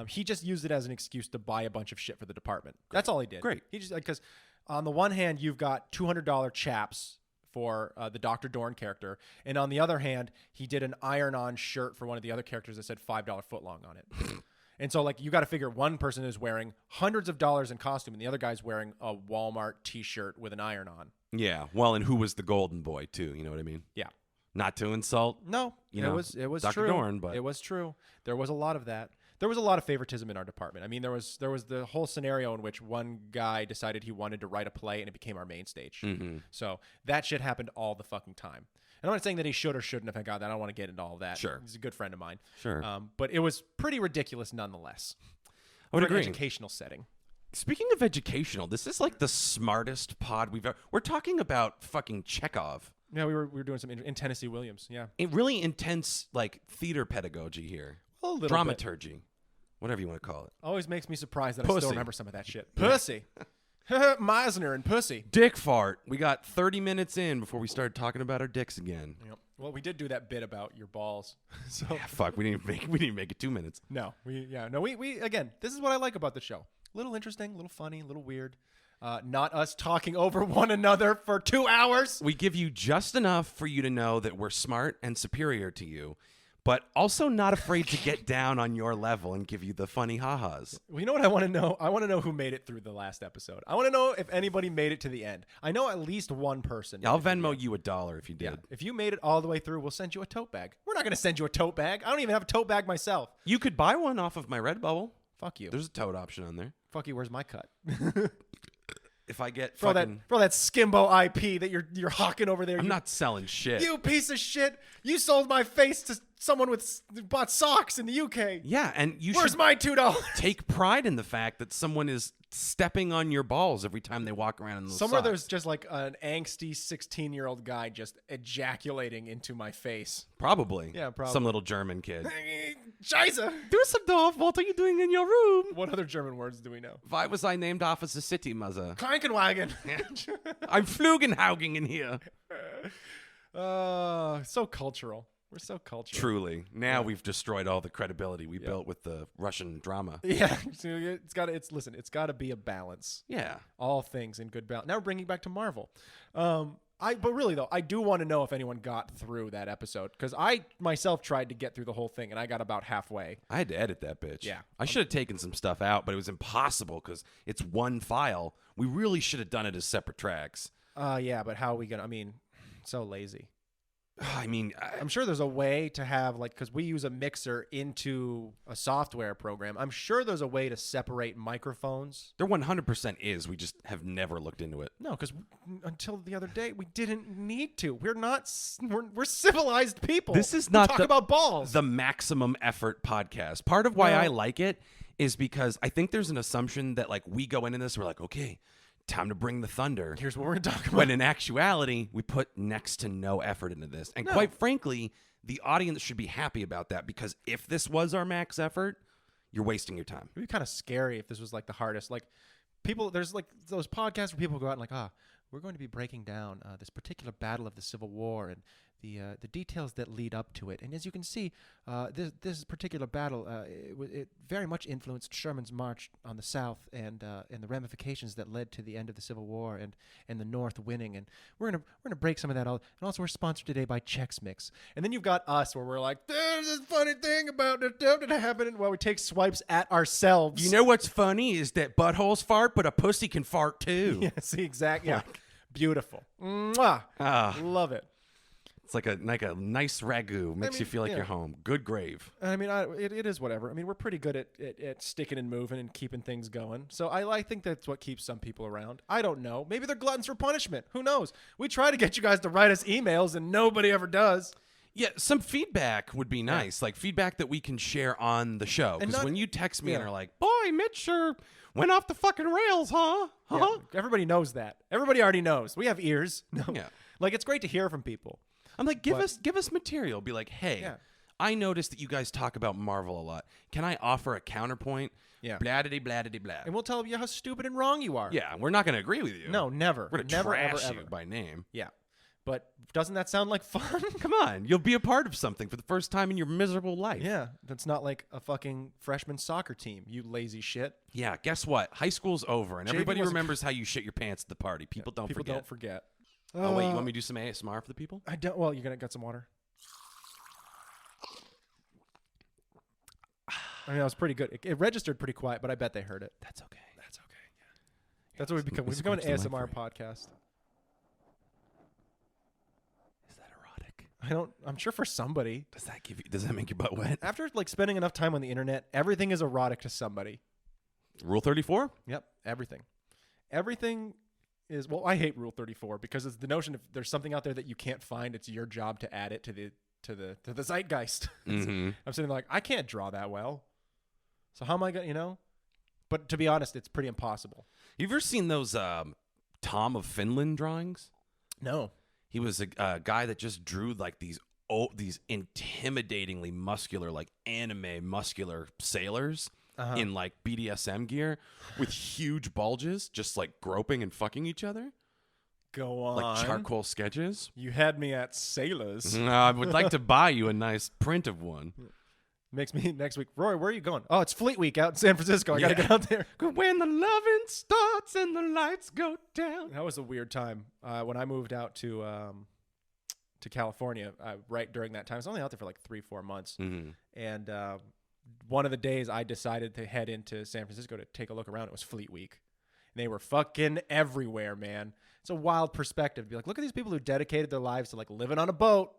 He just used it as an excuse to buy a bunch of shit for the department. That's all he did. Great. He just because on the one hand you've got $200 chaps for the Dr. Dorn character, and on the other hand he did an iron-on shirt for one of the other characters that said $5 footlong on it. And so, like, you got to figure one person is wearing hundreds of dollars in costume, and the other guy's wearing a Walmart T-shirt with an iron on. Yeah. Well, and who was the golden boy too? You know what I mean? Yeah. Not to insult. No, it was Dr. true. Dorn, but it was true. There was a lot of that. There was a lot of favoritism in our department. I mean, there was the whole scenario in which one guy decided he wanted to write a play, and it became our main stage. Mm-hmm. So that shit happened all the fucking time. And I'm not saying that he should or shouldn't have got that. I don't want to get into all of that. Sure. He's a good friend of mine. Sure. But it was pretty ridiculous nonetheless. I would For agree. an educational setting. Speaking of educational, this is like the smartest pod we've ever. We're talking about fucking Chekhov. Yeah, we were doing some in Tennessee Williams. Yeah. Really intense like theater pedagogy here. A little Dramaturgy. Whatever you want to call it. Always makes me surprised that I Pussy. still remember some of that shit. Pussy. Meisner and pussy. Dick fart. We got 30 minutes in before we started talking about our dicks again. Yep. Well, we did do that bit about your balls. So Yeah, fuck, we didn't make it 2 minutes. we again, this is what I like about the show. A little interesting, a little funny, a little weird. Not us talking over one another for 2 hours. We give you just enough for you to know that we're smart and superior to you, but also not afraid to get down on your level and give you the funny ha-has. Well, you know what I want to know? I want to know who made it through the last episode. I want to know if anybody made it to the end. I know at least one person. I'll Venmo you $1 if you did. Yeah. If you made it all the way through, we'll send you a tote bag. We're not going to send you a tote bag. I don't even have a tote bag myself. You could buy one off of my Redbubble. Fuck you. There's a tote option on there. Fuck you. Where's my cut? If I get For fucking... that Skimbo IP that you're hawking over there. I'm not selling shit. You piece of shit. You sold my face to someone bought socks in the UK. Yeah, and you Where's should my $2? take pride in the fact that someone is stepping on your balls every time they walk around in those Somewhere socks. there's just like an angsty 16-year-old guy just ejaculating into my face. Probably. Yeah, probably. Some little German kid. Scheiße. Düsseldorf, what are you doing in your room? What other German words do we know? Why was I named off as a city, mother? Krankenwagen. I'm Flugenhaugen in here. So cultural. We're so cultural. Truly. Now we've destroyed all the credibility we built with the Russian drama. Yeah. So it's got to be a balance. Yeah. All things in good balance. Now we're bringing back to Marvel. But really though, I do want to know if anyone got through that episode because I myself tried to get through the whole thing and I got about halfway. I had to edit that bitch. Yeah. I should have taken some stuff out, but it was impossible because it's one file. We really should have done it as separate tracks. Yeah, but how are we gonna? I mean, so lazy. I mean, I'm sure there's a way to have because we use a mixer into a software program. I'm sure there's a way to separate microphones. there 100% is. We just have never looked into it. No, because until the other day we didn't need to. We're civilized people. This is not talk about balls. The maximum effort podcast. Part of why I like it is because I think there's an assumption that like we go into this, we're like, okay, time to bring the thunder. Here's what we're gonna talk about. When in actuality, we put next to no effort into this. And quite frankly, the audience should be happy about that because if this was our max effort, you're wasting your time. It'd be kind of scary if this was like the hardest. Like people, there's like those podcasts where people go out and like, we're going to be breaking down this particular battle of the Civil War and the details that lead up to it. And as you can see, this particular battle it very much influenced Sherman's march on the South and the ramifications that led to the end of the Civil War and the North winning. And we're gonna break some of that out. And also, we're sponsored today by Chex Mix. And then you've got us where we're like, there's this funny thing about the stuff that happened. Well, we take swipes at ourselves. You know what's funny is that buttholes fart, but a pussy can fart too. Yeah, see, exactly. Yeah, beautiful. Mwah. Ah. Love it. It's like a nice ragu. Makes you feel like you're home. Good grave. I mean, it is whatever. I mean, we're pretty good at sticking and moving and keeping things going. So I think that's what keeps some people around. I don't know. Maybe they're gluttons for punishment. Who knows? We try to get you guys to write us emails, and nobody ever does. Yeah, some feedback would be nice. Like feedback that we can share on the show. Because when you text me and are like, boy, Mitch sure went off the fucking rails, huh? Yeah, everybody knows that. Everybody already knows. We have ears. No. Yeah. Like, it's great to hear from people. I'm like, give us material. Be like, hey, I noticed that you guys talk about Marvel a lot. Can I offer a counterpoint? Yeah. Blah-diddy, blah-diddy, blah. And we'll tell you how stupid and wrong you are. Yeah, we're not going to agree with you. No, never. We're going to never, trash ever, you ever. by name. Yeah. But doesn't that sound like fun? Come on. You'll be a part of something for the first time in your miserable life. Yeah. That's not like a fucking freshman soccer team, you lazy shit. Yeah, guess what? High school's over, and JV everybody was a- remembers how you shit your pants at the party. People don't People forget. don't forget. Oh, wait, you want me to do some ASMR for the people? I don't. Well, you're going to get some water. I mean, that was pretty good. It registered pretty quiet, but I bet they heard it. That's okay. That's okay. That's what we've become. We've become an ASMR podcast. Is that erotic? I'm sure for somebody. Does that make your butt wet? After like spending enough time on the internet, everything is erotic to somebody. Rule 34? Yep, everything. Everything is, well, I hate Rule 34 because it's the notion if there's something out there that you can't find, it's your job to add it to the zeitgeist. Mm-hmm. I'm sitting there like, I can't draw that well. So how am I going to, But to be honest, it's pretty impossible. You ever seen those Tom of Finland drawings? No. He was a guy that just drew like these intimidatingly muscular, like anime muscular sailors in like BDSM gear with huge bulges, just like groping and fucking each other. Go on. Like charcoal sketches. You had me at sailors. I would like to buy you a nice print of one. Makes me next week. Roy, where are you going? Oh, it's Fleet Week out in San Francisco. I got to get out there. When the loving starts and the lights go down. That was a weird time when I moved out to California right during that time. I was only out there for like 3-4 months. Mm-hmm. And one of the days I decided to head into San Francisco to take a look around. It was Fleet Week. And they were fucking everywhere, man. It's a wild perspective to be like, look at these people who dedicated their lives to like living on a boat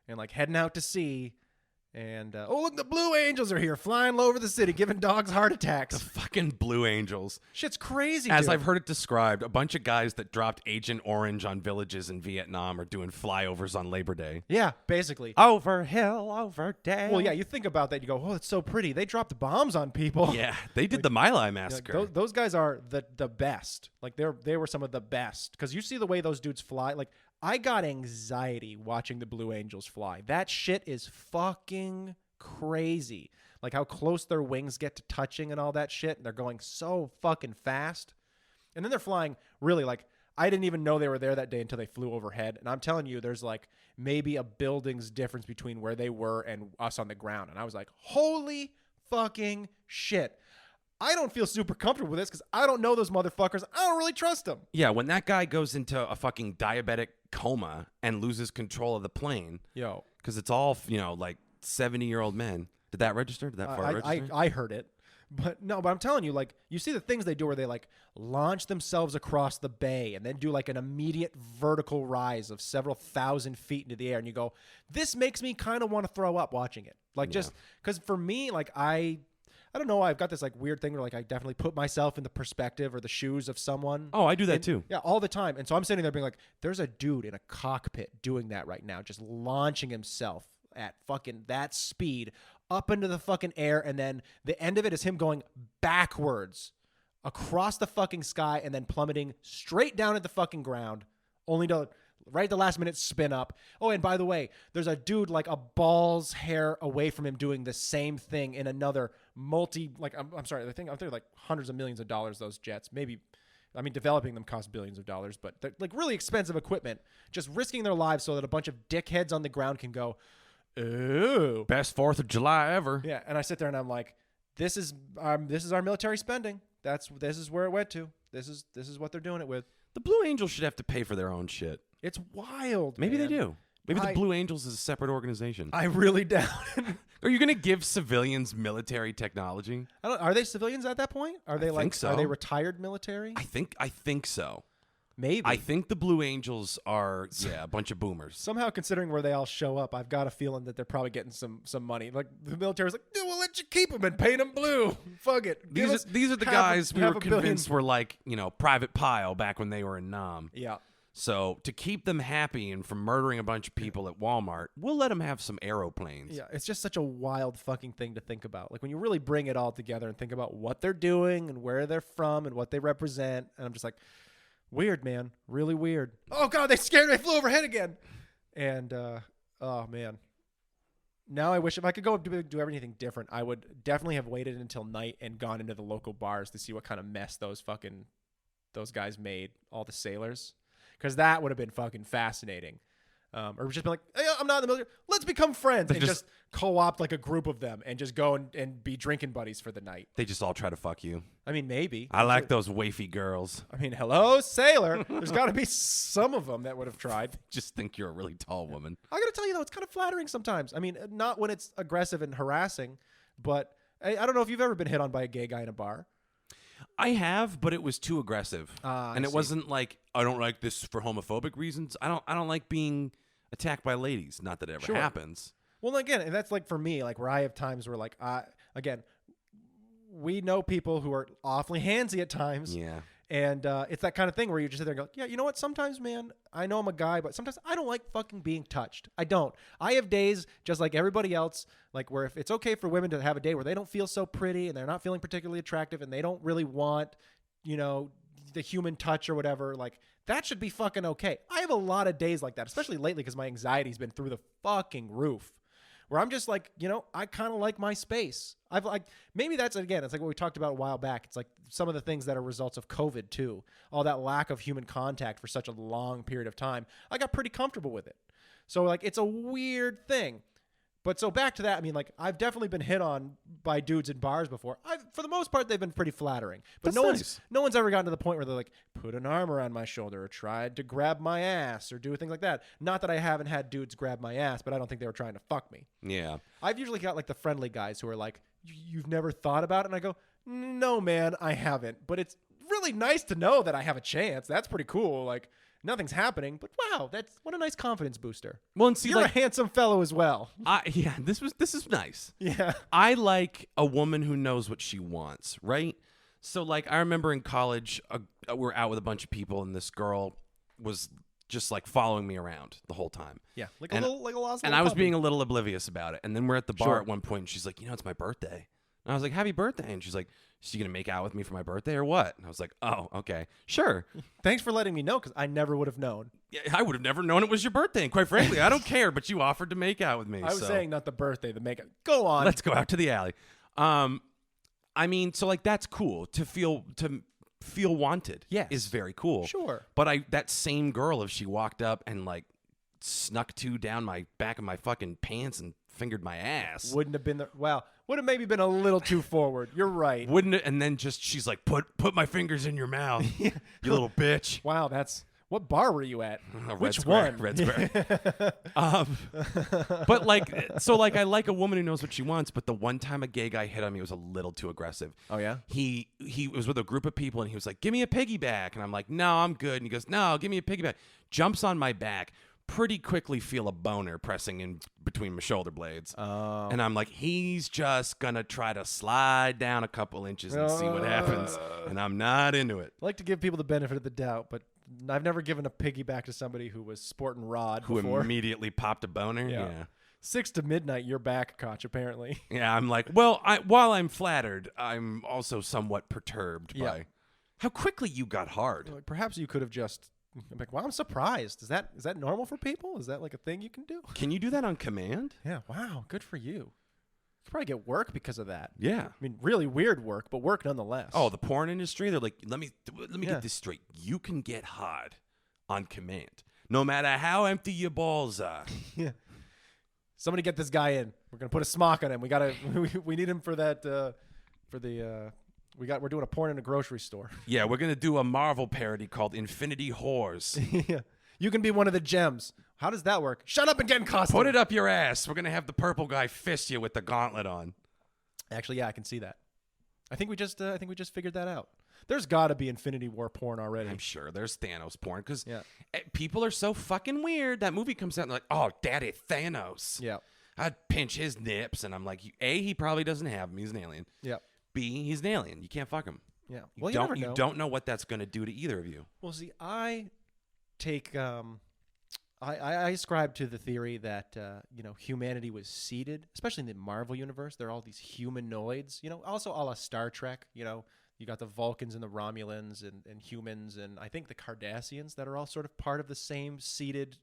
and like heading out to sea. And, oh, look, the Blue Angels are here flying low over the city, giving dogs heart attacks. The fucking Blue Angels. Shit's crazy, As dude. I've heard it described, a bunch of guys that dropped Agent Orange on villages in Vietnam are doing flyovers on Labor Day. Yeah, basically. Over hill, over dale. Well, yeah, you think about that, you go, oh, it's so pretty. They dropped bombs on people. Yeah, they did the My Lai Like, massacre. those guys are the best. Like, they were some of the best. Because you see the way those dudes fly. Like, I got anxiety watching the Blue Angels fly. That shit is fucking crazy. Like how close their wings get to touching and all that shit. And they're going so fucking fast. And then they're flying really like, I didn't even know they were there that day until they flew overhead. And I'm telling you, there's like maybe a building's difference between where they were and us on the ground. And I was like, holy fucking shit. I don't feel super comfortable with this because I don't know those motherfuckers. I don't really trust them. Yeah, when that guy goes into a fucking diabetic coma and loses control of the plane, Yo, because it's all, like 70-year-old men. Did that register? Did that far register? I heard it. But I'm telling you, like, you see the things they do where they like launch themselves across the bay and then do like an immediate vertical rise of several thousand feet into the air. And you go, this makes me kind of want to throw up watching it. Like, just because for me, like, I don't know. I've got this like weird thing where like I definitely put myself in the perspective or the shoes of someone. Oh, I do that too. Yeah, all the time. And so I'm sitting there being like, there's a dude in a cockpit doing that right now, just launching himself at fucking that speed up into the fucking air. And then the end of it is him going backwards across the fucking sky and then plummeting straight down at the fucking ground, only to right at the last minute spin up. Oh, and by the way, there's a dude like a ball's hair away from him doing the same thing in another I'm sorry, I think they're like hundreds of millions of dollars, those jets. Maybe, I mean, developing them costs billions of dollars, but they're like really expensive equipment, just risking their lives so that a bunch of dickheads on the ground can go, ooh. Best 4th of July ever. Yeah, and I sit there and I'm like, this is our military spending. This is where it went to. This is what they're doing it with. The Blue Angels should have to pay for their own shit. It's wild. Maybe man. they do. Maybe the Blue Angels is a separate organization. I really doubt it. Are you going to give civilians military technology? Are they civilians at that point? Are they think so. Are they retired military? I think so. Maybe. I think the Blue Angels are a bunch of boomers. Somehow, considering where they all show up, I've got a feeling that they're probably getting some money. Like the military's like, yeah, we'll let you keep them and paint them blue. Fuck it. These are the guys we were convinced were like, Private Pile back when they were in Nam. Yeah. So to keep them happy and from murdering a bunch of people at Walmart, we'll let them have some aeroplanes. Yeah, it's just such a wild fucking thing to think about. Like when you really bring it all together and think about what they're doing and where they're from and what they represent, and I'm just like, weird, man, really weird. Oh God, they scared me. I flew overhead again. And oh man, now I wish if I could go do everything different, I would definitely have waited until night and gone into the local bars to see what kind of mess those guys made, all the sailors. Because that would have been fucking fascinating. Or just been like, hey, I'm not in the military. Let's become friends. And just co-opt like a group of them and just go and be drinking buddies for the night. They just all try to fuck you. I mean, maybe. I like those wafy girls. I mean, hello, sailor. There's got to be some of them that would have tried. Just think you're a really tall woman. I got to tell you, though, it's kind of flattering sometimes. I mean, not when it's aggressive and harassing, but I don't know if you've ever been hit on by a gay guy in a bar. I have, but it was too aggressive. And it wasn't like, I don't like this for homophobic reasons. I don't like being attacked by ladies. Not that it ever happens. Well, again, and that's like for me, like where I have times where like, again, we know people who are awfully handsy at times. Yeah. And it's that kind of thing where you just sit there and go, yeah, you know what? Sometimes, man, I know I'm a guy, but sometimes I don't like fucking being touched. I don't. I have days just like everybody else, like where if it's okay for women to have a day where they don't feel so pretty and they're not feeling particularly attractive and they don't really want, the human touch or whatever, like that should be fucking okay. I have a lot of days like that, especially lately because my anxiety's been through the fucking roof. Where I'm just like, I kind of like my space. I've like, maybe that's, again, it's like what we talked about a while back. It's like some of the things that are results of COVID too. All that lack of human contact for such a long period of time. I got pretty comfortable with it. So like, it's a weird thing. But so back to that, I mean, like I've definitely been hit on by dudes in bars before. For the most part, they've been pretty flattering. But That's no one's ever gotten to the point where they're like, put an arm around my shoulder or tried to grab my ass or do things like that. Not that I haven't had dudes grab my ass, but I don't think they were trying to fuck me. Yeah. I've usually got like the friendly guys who are like, you've never thought about it? And I go, no, man, I haven't. But it's really nice to know that I have a chance. That's pretty cool. Like, nothing's happening, but wow, that's what a nice confidence booster. Well, and see, you're a handsome fellow as well. This is nice. Yeah. I like a woman who knows what she wants, right? So like I remember in college, we're out with a bunch of people and this girl was just like following me around the whole time. Yeah. Like a lost and I was being a little oblivious about it. And then we're at the bar Sure. at one point and she's like, it's my birthday. And I was like, happy birthday. And she's like, is she going to make out with me for my birthday or what? And I was like, oh, okay, sure. Thanks for letting me know because I never would have known. Yeah, I would have never known it was your birthday. And quite frankly, I don't care, but you offered to make out with me. I was saying not the birthday, the makeup. Go on. Let's go out to the alley. I mean, so like that's cool to feel wanted. Yes. Is very cool. Sure. But that same girl, if she walked up and like snuck two down my back of my fucking pants and fingered my ass, wouldn't have been would have maybe been a little too forward. You're right. Wouldn't it? And then she's like, put my fingers in your mouth, you little bitch. Wow, what bar were you at? Which Square, one? Red Square. But like I like a woman who knows what she wants. But the one time a gay guy hit on me, it was a little too aggressive. Oh yeah. He was with a group of people and he was like, "Give me a piggyback," and I'm like, "No, I'm good." And he goes, "No, give me a piggyback." Jumps on my back. Pretty quickly feel a boner pressing in between my shoulder blades. Oh. And I'm like, he's just gonna try to slide down a couple inches and see what happens. And I'm not into it. I like to give people the benefit of the doubt, but I've never given a piggyback to somebody who was sporting rod Who before. immediately popped a boner. Yeah. 6 to midnight, you're back, Koch, apparently. Yeah, I'm like, well, while I'm flattered, I'm also somewhat perturbed by how quickly you got hard. Like, perhaps you could have just... I'm like, wow, I'm surprised. Is that normal for people? Is that like a thing you can do? Can you do that on command? Yeah, wow, good for you. You could probably get work because of that. Yeah. I mean, really weird work, but work nonetheless. Oh, the porn industry, they're like, let me get this straight. You can get hard on command, no matter how empty your balls are. Yeah. Somebody get this guy in. We're gonna put a smock on him. We need him for that we're doing a porn in a grocery store. Yeah, we're gonna do a Marvel parody called Infinity Whores. Yeah. You can be one of the gems. How does that work? Shut up and get in costume. Put it up your ass. We're gonna have the purple guy fist you with the gauntlet on. Actually, yeah, I can see that. I think we just figured that out. There's got to be Infinity War porn already. I'm sure there's Thanos porn because Yeah. people are so fucking weird. That movie comes out and they're like, oh, daddy, Thanos. Yeah. I'd pinch his nips. And I'm like, A, he probably doesn't have them. He's an alien. Yeah. B, he's an alien. You can't fuck him. Yeah. You Well, don't, you never know. don't know what that's going to do to either of you. Well, see, I take I ascribe to the theory that humanity was seeded, especially in the Marvel universe. There are all these humanoids, also a la Star Trek. You got the Vulcans and the Romulans and humans, and I think the Cardassians that are all sort of part of the same seeded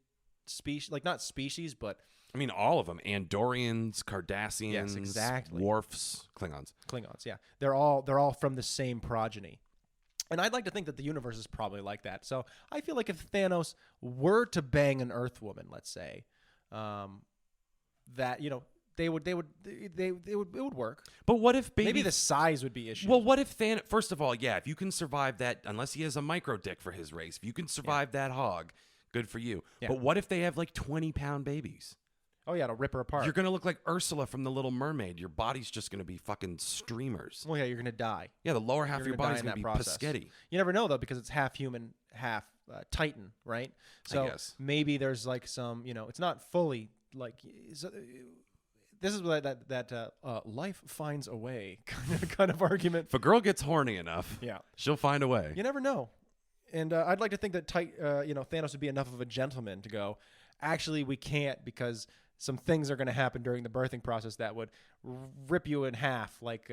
species, like not species, but I mean, all of them. Andorians, Cardassians, Yes, exactly. Worfs, Klingons. Klingons. Yeah, they're all from the same progeny. And I'd like to think that the universe is probably like that. So I feel like if Thanos were to bang an Earth woman, let's say, that it would work. But what if Maybe the size would be issue. Well, what if Thanos? First of all, yeah, if you can survive that, unless he has a micro dick for his race, if you can survive that hog, good for you. Yeah. But what if they have like 20-pound babies? Oh yeah, it'll rip her apart. You're gonna look like Ursula from The Little Mermaid. Your body's just gonna be fucking streamers. Well, yeah, you're gonna die. Yeah, the lower half of You're your gonna body's die in gonna be that process. Paschetti. You never know though, because it's half human, half Titan, right? So guess. maybe there's like some, it's not fully like. This is what that life finds a way kind of argument. If a girl gets horny enough, Yeah. she'll find a way. You never know. And I'd like to think that Thanos would be enough of a gentleman to go, actually, we can't because some things are going to happen during the birthing process that would rip you in half like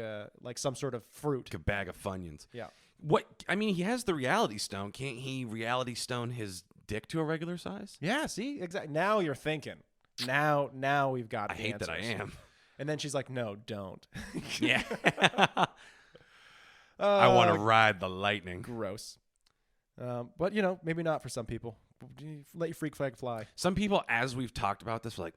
some sort of fruit. Like a bag of Funyuns. Yeah. What? I mean, he has the Reality Stone. Can't he Reality Stone his dick to a regular size? Yeah, see? Exactly. Now you're thinking. Now we've got I hate that I answers. am. And then she's like, no, don't. Yeah. I want to ride the lightning. Gross. But, maybe not for some people. Let your freak flag fly. Some people, as we've talked about this, were like,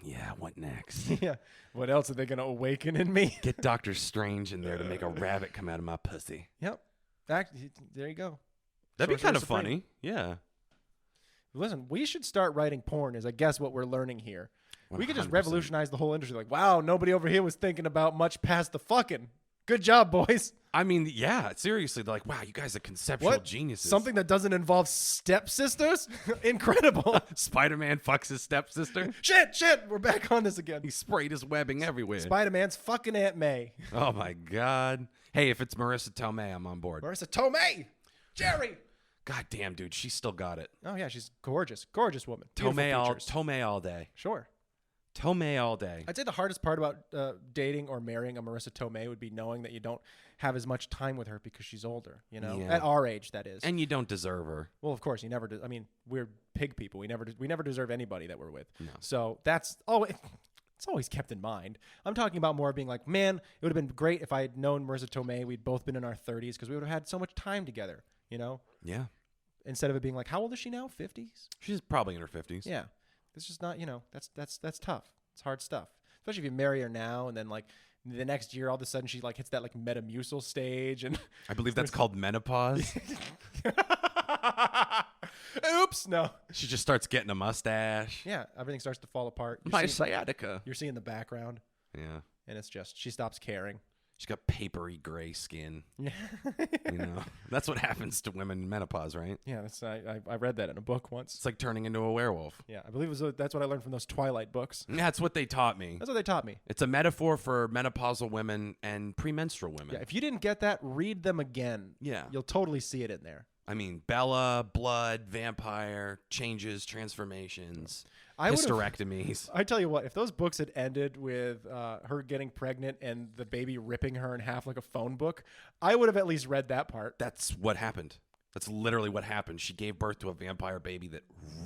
yeah, what next? Yeah. What else are they going to awaken in me? Get Doctor Strange in there to make a rabbit come out of my pussy. Yep. There you go. That'd be Sorcerer kind of Supreme. funny. Yeah. Listen, we should start writing porn is I guess what we're learning here. We could just 100%. revolutionize the whole industry. Like, wow, nobody over here was thinking about much past the fucking. Good job, boys. I mean, yeah, seriously. They're like, wow, you guys are conceptual What? geniuses. Something that doesn't involve stepsisters? Incredible. Spider-Man fucks his stepsister. Shit, we're back on this again. He sprayed his webbing everywhere. Spider-Man's fucking Aunt May. Oh, my God. Hey, if it's Marissa Tomei, I'm on board. Marissa Tomei. Jerry. God damn, dude, she still got it. Oh, yeah, she's gorgeous. Gorgeous woman. Beautiful features. Tomei all day. Sure. Tomei all day. I'd say the hardest part about dating or marrying a Marissa Tomei would be knowing that you don't have as much time with her because she's older, Yeah. At our age, that is. And you don't deserve her. Well, of course, you never do. I mean, we're pig people. We never deserve anybody that we're with. No. So that's always, it's always kept in mind. I'm talking about more being like, man, it would have been great if I had known Marissa Tomei. We'd both been in our 30s because we would have had so much time together, Yeah. Instead of it being like, how old is she now? 50s? She's probably in her 50s. Yeah. It's just not, that's tough. It's hard stuff. Especially if you marry her now and then like the next year all of a sudden she like hits that like Metamucil stage and I believe that's called menopause. oops, no. She just starts getting a mustache. Yeah, everything starts to fall apart. My sciatica. You're seeing the background Yeah. and it's just she stops caring. She's got papery gray skin. Yeah. That's what happens to women in menopause, right? Yeah, I read that in a book once. It's like turning into a werewolf. Yeah, I believe that's what I learned from those Twilight books. That's what they taught me. That's what they taught me. It's a metaphor for menopausal women and premenstrual women. Yeah, if you didn't get that, read them again. Yeah. You'll totally see it in there. I mean, Bella, blood, vampire, changes, transformations, I would've- hysterectomies. I tell you what, if those books had ended with her getting pregnant and the baby ripping her in half like a phone book, I would have at least read that part. That's what happened. That's literally what happened. She gave birth to a vampire baby that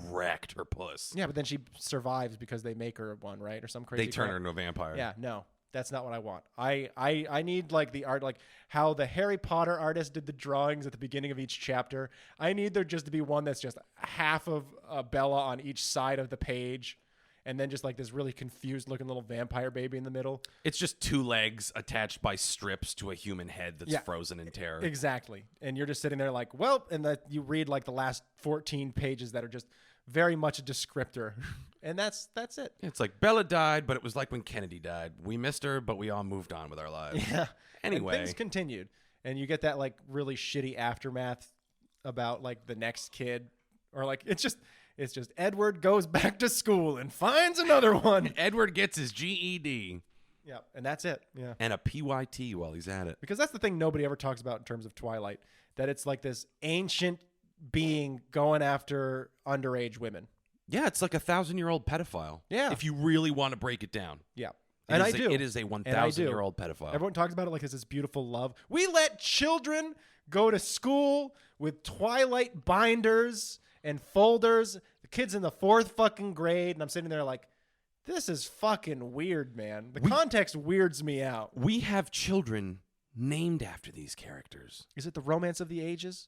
wrecked her puss. Yeah, but then she survives because they make her one, right? Or some crazy They turn crap. her into a vampire. Yeah, no. That's not what I want. I need like the art, like how the Harry Potter artist did the drawings at the beginning of each chapter. I need there just to be one that's just half of Bella on each side of the page, and then just like this really confused looking little vampire baby in the middle. It's just two legs attached by strips to a human head that's Yeah. frozen in terror. Exactly. And you're just sitting there like, well, and that you read like the last 14 pages that are just very much a descriptor. And that's it. It's like Bella died, but it was like when Kennedy died. We missed her, but we all moved on with our lives. Yeah. Anyway. And things continued. and you get that like really shitty aftermath about like the next kid, or like it's just Edward goes back to school and finds another one. Edward gets his GED. Yeah, and that's it. Yeah. And a PYT while he's at it. Because that's the thing nobody ever talks about in terms of Twilight, that it's like this ancient being going after underage women. Yeah, it's like a 1,000-year-old pedophile. Yeah. If you really want to break it down. Yeah. It And is I do. It is a 1,000-year-old pedophile. Everyone talks about it like it's this beautiful love. We let children go to school with Twilight binders and folders. The kid's in the 4th fucking grade, and I'm sitting there like, this is fucking weird, man. The context weirds me out. We have children named after these characters. Is it the romance of the ages?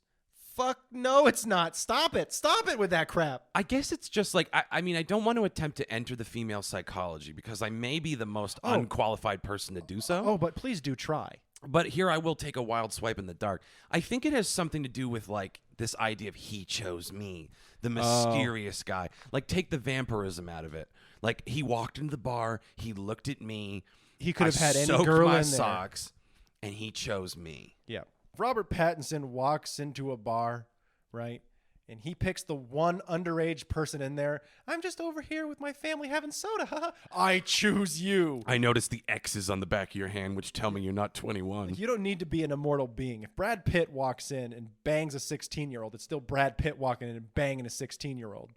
Fuck no, it's not. Stop it. Stop it with that crap. I guess it's just like, I mean, I don't want to attempt to enter the female psychology because I may be the most unqualified person to do so. Oh, but please do try. But here I will take a wild swipe in the dark. I think it has something to do with like this idea of he chose me, the mysterious guy. Like take the vampirism out of it. Like he walked into the bar, he looked at me. He could have had any soaked girl my in there. socks, and he chose me. Yeah. Robert Pattinson walks into a bar, right? And he picks the one underage person in there. I'm just over here with my family having soda. I choose you. I noticed the X's on the back of your hand, which tell me you're not 21. You don't need to be an immortal being. If Brad Pitt walks in and bangs a 16-year-old, it's still Brad Pitt walking in and banging a 16-year-old.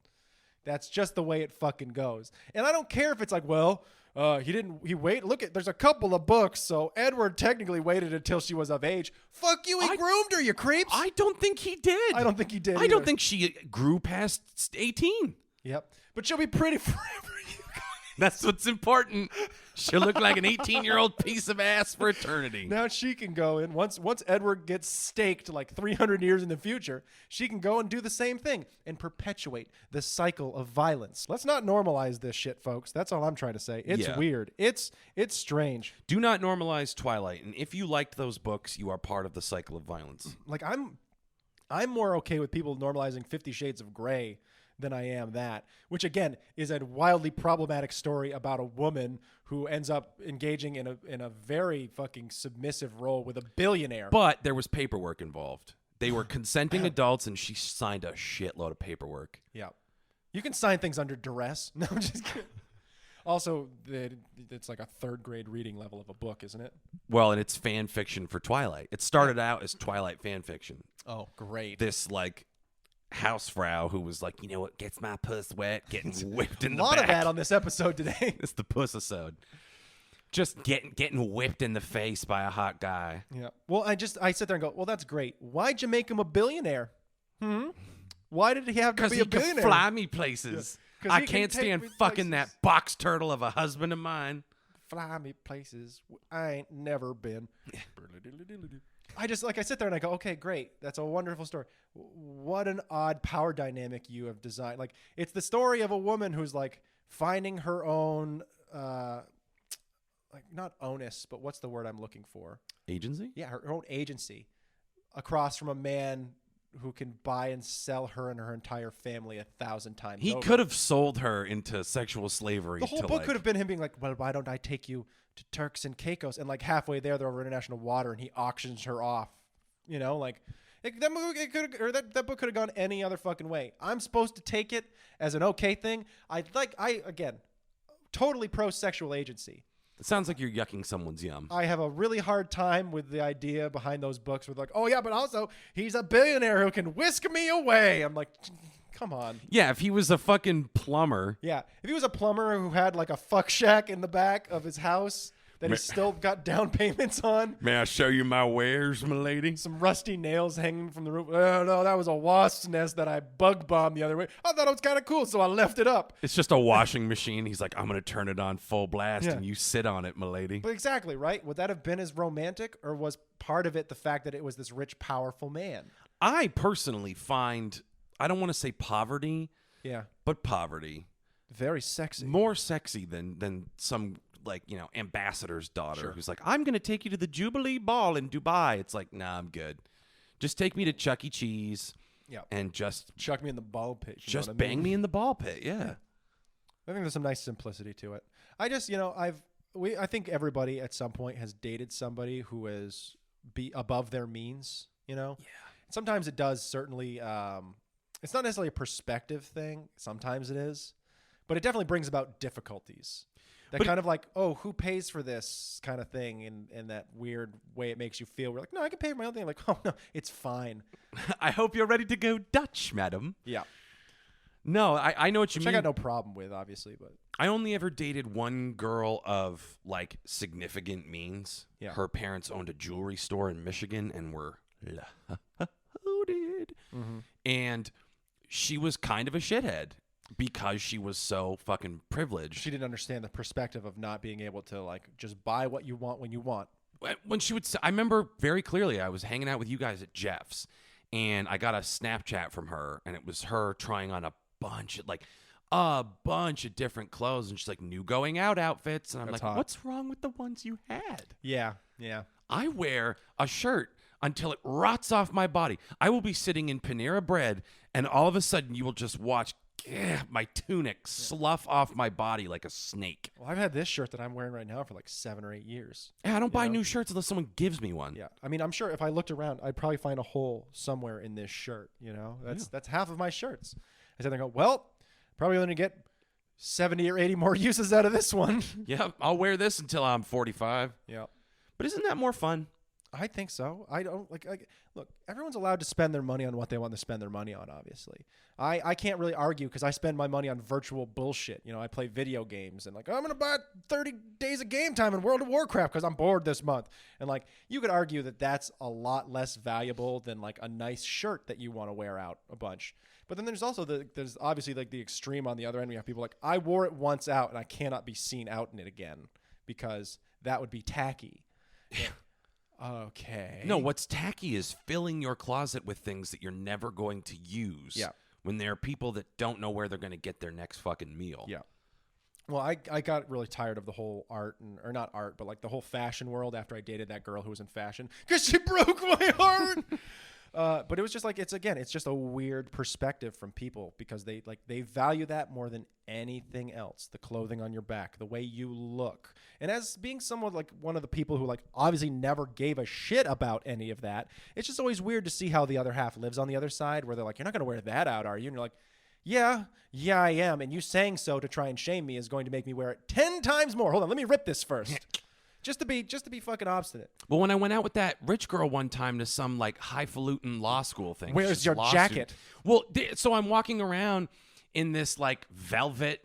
That's just the way it fucking goes. And I don't care if it's like, well, there's a couple of books, so Edward technically waited until she was of age. Fuck you, he groomed her, you creeps. I don't think he did. I don't think he did I either. don't think she grew past 18. Yep. But she'll be pretty forever. That's what's important. She'll look like an 18-year-old piece of ass for eternity. Now she can go in. Once Edward gets staked like 300 years in the future, she can go and do the same thing and perpetuate the cycle of violence. Let's not normalize this shit, folks. That's all I'm trying to say. It's weird. It's strange. Do not normalize Twilight. And if you liked those books, you are part of the cycle of violence. Like I'm more okay with people normalizing 50 Shades of Grey than I am that, which again is a wildly problematic story about a woman who ends up engaging in a very fucking submissive role with a billionaire. But there was paperwork involved. They were consenting adults, and she signed a shitload of paperwork. Yeah. You can sign things under duress. No, I'm just kidding. Also, it's like a 3rd grade reading level of a book, isn't it? Well, and it's fan fiction for Twilight. It started out as Twilight fan fiction. Oh, great. This like housefrau who was like, you know what gets my puss wet? Getting whipped in the back. A lot of back. that on this episode today. It's the puss-isode. Just getting whipped in the face by a hot guy. Yeah. Well, I sit there and go, well, that's great. Why'd you make him a billionaire? Why did he have to be a billionaire? Because he can fly me places. Yeah. I can't stand fucking that box turtle of a husband of mine. Fly me places I ain't never been. I sit there and I go, okay, great. That's a wonderful story. What an odd power dynamic you have designed. Like, it's the story of a woman who's like finding her own, like not onus, but what's the word I'm looking for? Agency? Yeah, her own agency across from a man who can buy and sell her and her entire family 1,000 times He over. could have sold her into sexual slavery. The whole book could have been him being like, well, why don't I take you to Turks and Caicos? And like halfway there, they're over international water, and he auctions her off. You know, like that book could have gone any other fucking way. I'm supposed to take it as an okay thing. Again, totally pro-sexual agency. It sounds like you're yucking someone's yum. I have a really hard time with the idea behind those books with like, oh yeah, but also he's a billionaire who can whisk me away. I'm like, come on. Yeah, if he was a fucking plumber. Yeah, if he was a plumber who had like a fuck shack in the back of his house that he's still got down payments on. May I show you my wares, my lady? Some rusty nails hanging from the roof. Oh, no, that was a wasp's nest that I bug bombed the other way. I thought it was kind of cool, so I left it up. It's just a washing machine. He's like, I'm going to turn it on full blast, and you sit on it, my lady. But exactly, right? Would that have been as romantic, or was part of it the fact that it was this rich, powerful man? I personally find, I don't want to say poverty, but poverty. Very sexy. More sexy than some, like, you know, ambassador's daughter who's like, I'm going to take you to the Jubilee Ball in Dubai. It's like, nah, I'm good. Just take me to Chuck E. Cheese and just chuck me in the ball pit. Just bang me in the ball pit. Yeah. I think there's some nice simplicity to it. I just, I think everybody at some point has dated somebody who has be above their means, you know? Yeah. Sometimes it does certainly, it's not necessarily a perspective thing. Sometimes it is, but it definitely brings about difficulties. That kind of like, oh, who pays for this kind of thing, in that weird way it makes you feel. We're like, no, I can pay for my own thing. Like, oh, no, it's fine. I hope you're ready to go Dutch, madam. Yeah. No, I know what you mean. I got no problem with, obviously, but I only ever dated one girl of like significant means. Yeah. Her parents owned a jewelry store in Michigan and were loaded. Mm-hmm. And she was kind of a shithead because she was so fucking privileged. She didn't understand the perspective of not being able to like just buy what you want when you want. When she would, I remember very clearly, I was hanging out with you guys at Jeff's, and I got a Snapchat from her, and it was her trying on a bunch of different clothes, and she's like, new going out outfits, and I'm That's like, hot. what's wrong with the ones you had? Yeah. I wear a shirt until it rots off my body. I will be sitting in Panera Bread, and all of a sudden you will just watch my tunic slough off my body like a snake. Well, I've had this shirt that I'm wearing right now for like 7 or 8 years. Yeah, I don't buy new shirts unless someone gives me one. Yeah. I mean, I'm sure if I looked around, I'd probably find a hole somewhere in this shirt, That's half of my shirts. I said, I go, well, probably going to get 70 or 80 more uses out of this one. Yeah, I'll wear this until I'm 45. Yeah. But isn't that more fun? I think so. I don't like look, everyone's allowed to spend their money on what they want to spend their money on, obviously. I can't really argue because I spend my money on virtual bullshit. I play video games and like, I'm going to buy 30 days of game time in World of Warcraft because I'm bored this month. And like, you could argue that that's a lot less valuable than like a nice shirt that you want to wear out a bunch. But then there's also there's obviously like the extreme on the other end. We have people like, I wore it once out and I cannot be seen out in it again because that would be tacky. Yeah. Okay. No, what's tacky is filling your closet with things that you're never going to use. Yeah. When there are people that don't know where they're going to get their next fucking meal. Yeah. Well, I got really tired of the whole art or not art, but like the whole fashion world after I dated that girl who was in fashion because she broke my heart. But it was just like, it's just a weird perspective from people because they value that more than anything else. The clothing on your back, the way you look. And as being someone like one of the people who like obviously never gave a shit about any of that, it's just always weird to see how the other half lives on the other side where they're like, you're not going to wear that out, are you? And you're like, yeah, I am. And you saying so to try and shame me is going to make me wear it 10 times more. Hold on, let me rip this first. Just to be fucking obstinate. Well, when I went out with that rich girl one time to some like highfalutin law school thing. Where's your jacket? Well, so I'm walking around in this like velvet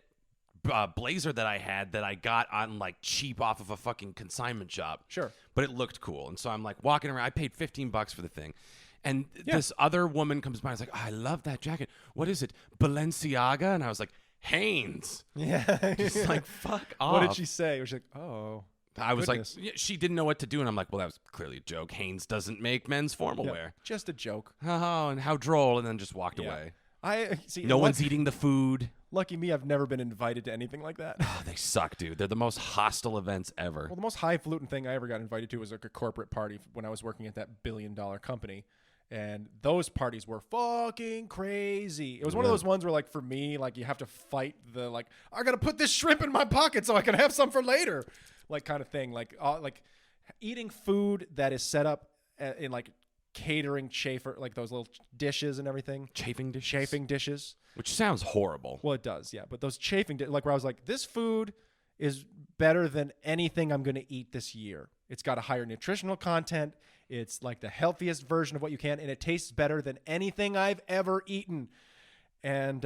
blazer that I had that I got on like cheap off of a fucking consignment shop. Sure. But it looked cool. And so I'm like walking around. I paid $15 for the thing. And this other woman comes by and is like, oh, I love that jacket. What is it? Balenciaga? And I was like, Hanes. Yeah. Just like, fuck off. What did she say? Was she like, oh. I was goodness. like, she didn't know what to do. And I'm like, well, that was clearly a joke. Hanes doesn't make men's formal wear. Just a joke. Oh, and how droll. And then just walked Yeah. away. I see. No one's eating the food. Lucky me, I've never been invited to anything like that. Oh, they suck, dude. They're the most hostile events ever. Well, the most highfalutin thing I ever got invited to was like a corporate party when I was working at that $1 billion company. And those parties were fucking crazy. It was one of those ones where, like, for me, like, you have to fight the, like, I got to put this shrimp in my pocket so I can have some for later, like, kind of thing. Like eating food that is set up in, like, catering chafer, like those little dishes and everything. Chafing dishes. Which sounds horrible. Well, it does, yeah. But those chafing dishes, like, where I was like, this food is better than anything I'm going to eat this year. It's got a higher nutritional content. It's like the healthiest version of what you can, and it tastes better than anything I've ever eaten. And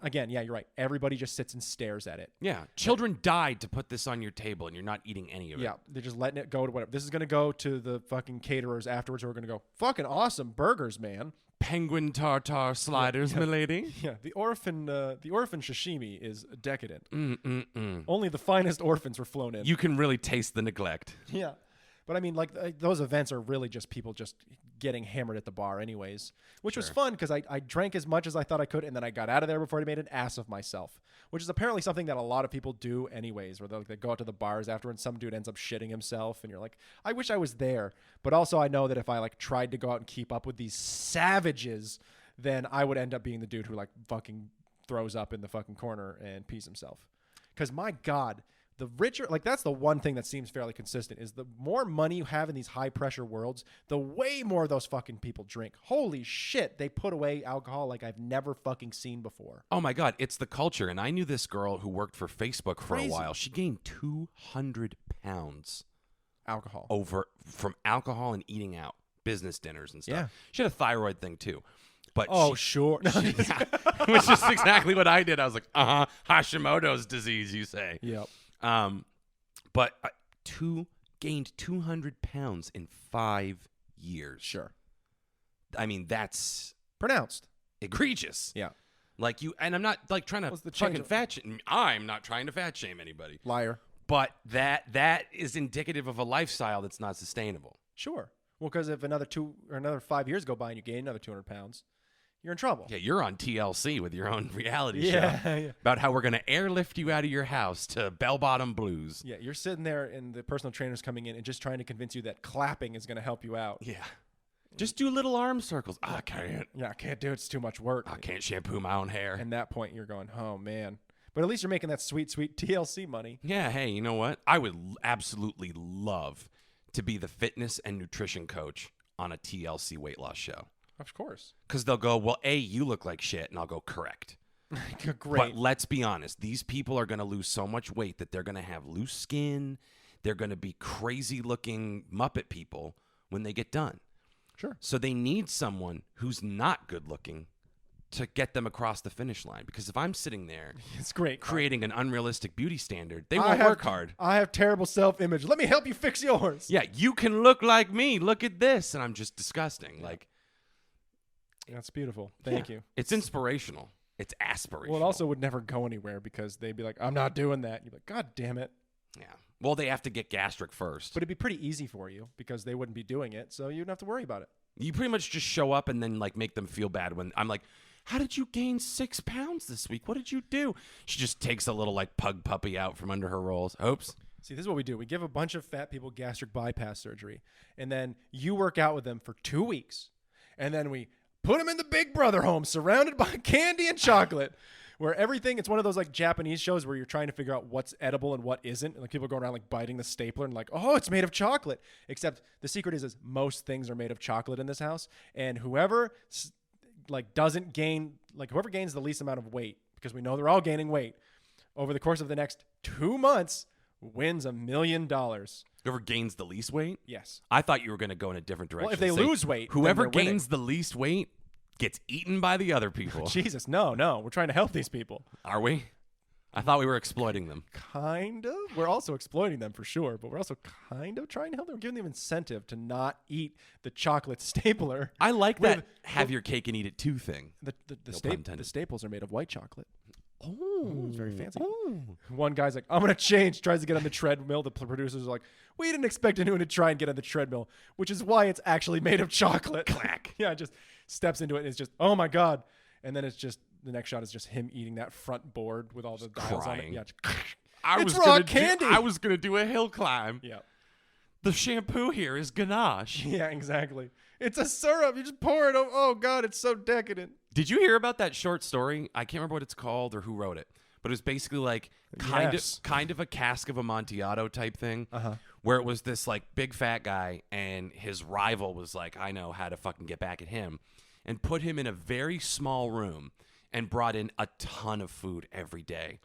again, yeah, you're right. Everybody just sits and stares at it. Yeah. Children died to put this on your table, and you're not eating any of it. Yeah, they're just letting it go to whatever. This is going to go to the fucking caterers afterwards who are going to go, fucking awesome burgers, man. Penguin tartar sliders, milady. Yeah, the orphan sashimi is decadent. Mm-mm-mm. Only the finest orphans were flown in. You can really taste the neglect. Yeah. But I mean, like those events are really just people just getting hammered at the bar anyways, which was fun because I drank as much as I thought I could, and then I got out of there before I made an ass of myself, which is apparently something that a lot of people do anyways, where they go out to the bars after and some dude ends up shitting himself, and you're like, I wish I was there. But also I know that if I like tried to go out and keep up with these savages, then I would end up being the dude who like fucking throws up in the fucking corner and pees himself. Because my God, the richer, like that's the one thing that seems fairly consistent, is the more money you have in these high pressure worlds, the way more of those fucking people drink. Holy shit, they put away alcohol like I've never fucking seen before. Oh my God, it's the culture. And I knew this girl who worked for Facebook for Crazy. a while. She gained 200 pounds Alcohol. from alcohol and eating out, business dinners and stuff. Yeah. She had a thyroid thing too. But Oh, she, sure. yeah, which is exactly what I did. I was like, Hashimoto's disease, you say. Yep. But gained 200 pounds in 5 years. Sure. I mean, that's Pronounced. egregious. Yeah. Like and I'm not like trying to What's the change fucking of- fat shame. I'm not trying to fat shame anybody. Liar. But that is indicative of a lifestyle that's not sustainable. Sure. Well, because if another 5 years go by and you gain another 200 pounds, you're in trouble. Yeah, you're on TLC with your own reality Yeah, show yeah. about how we're going to airlift you out of your house to Bell Bottom Blues. Yeah, you're sitting there and the personal trainer's coming in and just trying to convince you that clapping is going to help you out. Yeah. Just do little arm circles. I can't. Yeah, I can't do it. It's too much work. I can't shampoo my own hair. And that point, you're going, oh, man. But at least you're making that sweet, sweet TLC money. Yeah, hey, you know what? I would absolutely love to be the fitness and nutrition coach on a TLC weight loss show. Of course. Because they'll go, well, A, you look like shit. And I'll go, correct. Great. But let's be honest. These people are going to lose so much weight that they're going to have loose skin. They're going to be crazy-looking Muppet people when they get done. Sure. So they need someone who's not good-looking to get them across the finish line. Because if I'm sitting there It's great. creating an unrealistic beauty standard, they I won't have- work hard. I have terrible self-image. Let me help you fix yours. Yeah, you can look like me. Look at this. And I'm just disgusting. Like, That's beautiful. Thank you. it's inspirational. It's aspirational. Well, it also would never go anywhere because they'd be like, I'm not doing that. And you'd be like, God damn it. Yeah. Well, they have to get gastric first. But it'd be pretty easy for you because they wouldn't be doing it. So you wouldn't have to worry about it. You pretty much just show up and then like make them feel bad when I'm like, how did you gain 6 pounds this week? What did you do? She just takes a little like pug puppy out from under her rolls. Oops. See, this is what we do. We give a bunch of fat people gastric bypass surgery. And then you work out with them for 2 weeks. And then we put them in the Big Brother home surrounded by candy and chocolate. Where everything, it's one of those like Japanese shows where you're trying to figure out what's edible and what isn't. And like people go around like biting the stapler and like, oh, it's made of chocolate. Except the secret is most things are made of chocolate in this house. And whoever like doesn't gain, like whoever gains the least amount of weight, because we know they're all gaining weight, over the course of the next 2 months wins $1 million. Whoever gains the least weight? Yes. I thought you were going to go in a different direction. Well, if they and say, lose weight, then whoever they're winning. gains the least weight gets eaten by the other people. Jesus, no. We're trying to help these people. Are we? I thought we were exploiting them. Kind of. We're also exploiting them for sure, but we're also kind of trying to help them. We're giving them incentive to not eat the chocolate stapler. I like With- that have your cake and eat it too thing. The pun intended. the staples are made of white chocolate. Oh, It's very fancy. Oh. One guy's like, I'm going to change, tries to get on the treadmill. The producers are like, we didn't expect anyone to try and get on the treadmill, which is why it's actually made of chocolate. Clack. Yeah, just steps into it and it's just, oh my God. And then it's just, the next shot is just him eating that front board with all the dials on it. crying. Yeah, just, I was gonna do a hill climb. yeah. The shampoo here is ganache. Yeah, exactly. It's a syrup. You just pour it. Oh God, it's so decadent. Did you hear about that short story? I can't remember what it's called or who wrote it, but it was basically like Yes. kind of a cask of Amontillado type thing, where it was this like big fat guy and his rival was like, I know how to fucking get back at him, and put him in a very small room and brought in a ton of food every day.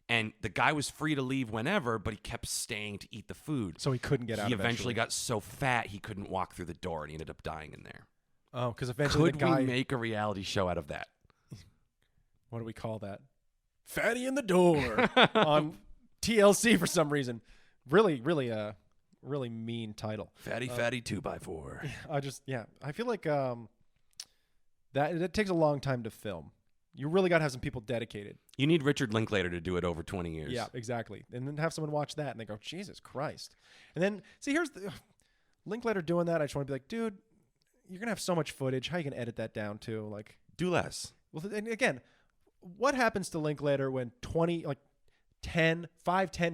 And the guy was free to leave whenever, but he kept staying to eat the food. So he couldn't get out. He eventually got so fat he couldn't walk through the door, and he ended up dying in there. Oh, because eventually Could the guy. we make a reality show out of that? What do we call that? Fatty in the door on TLC for some reason. Really mean title. Fatty 2x4. I feel like that it takes a long time to film. You really got to have some people dedicated. You need Richard Linklater to do it over 20 years. Yeah, exactly. And then have someone watch that and they go, Jesus Christ. And then, see, here's the Linklater doing that. I just want to be like, dude, you're going to have so much footage. How are you going to edit that down too? Like, Do less. well, and again, what happens to Linklater when 5, 10,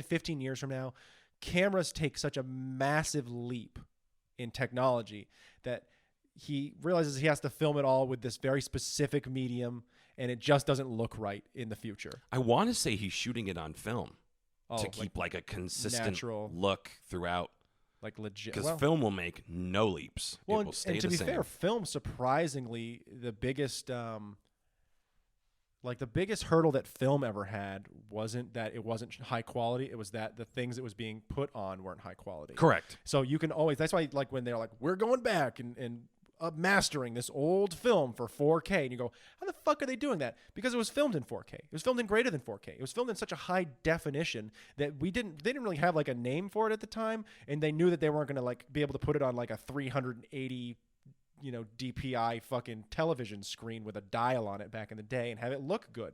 15 years from now, cameras take such a massive leap in technology that he realizes he has to film it all with this very specific medium and it just doesn't look right in the future. I want to say he's shooting it on film. to keep like a consistent natural look throughout. like legit. Because Well, film will make no leaps. well, It will stay and to the be same. fair, film surprisingly the biggest like the biggest hurdle that film ever had wasn't that it wasn't high quality. It was that the things it was being put on weren't high quality. Correct. So you can always, that's why like when they're like, we're going back and mastering this old film for 4K, and you go, how the fuck are they doing that? Because it was filmed in 4K. It was filmed in greater than 4K. It was filmed in such a high definition that they didn't really have like a name for it at the time, and they knew that they weren't going to like be able to put it on like a 380 DPI fucking television screen with a dial on it back in the day and have it look good,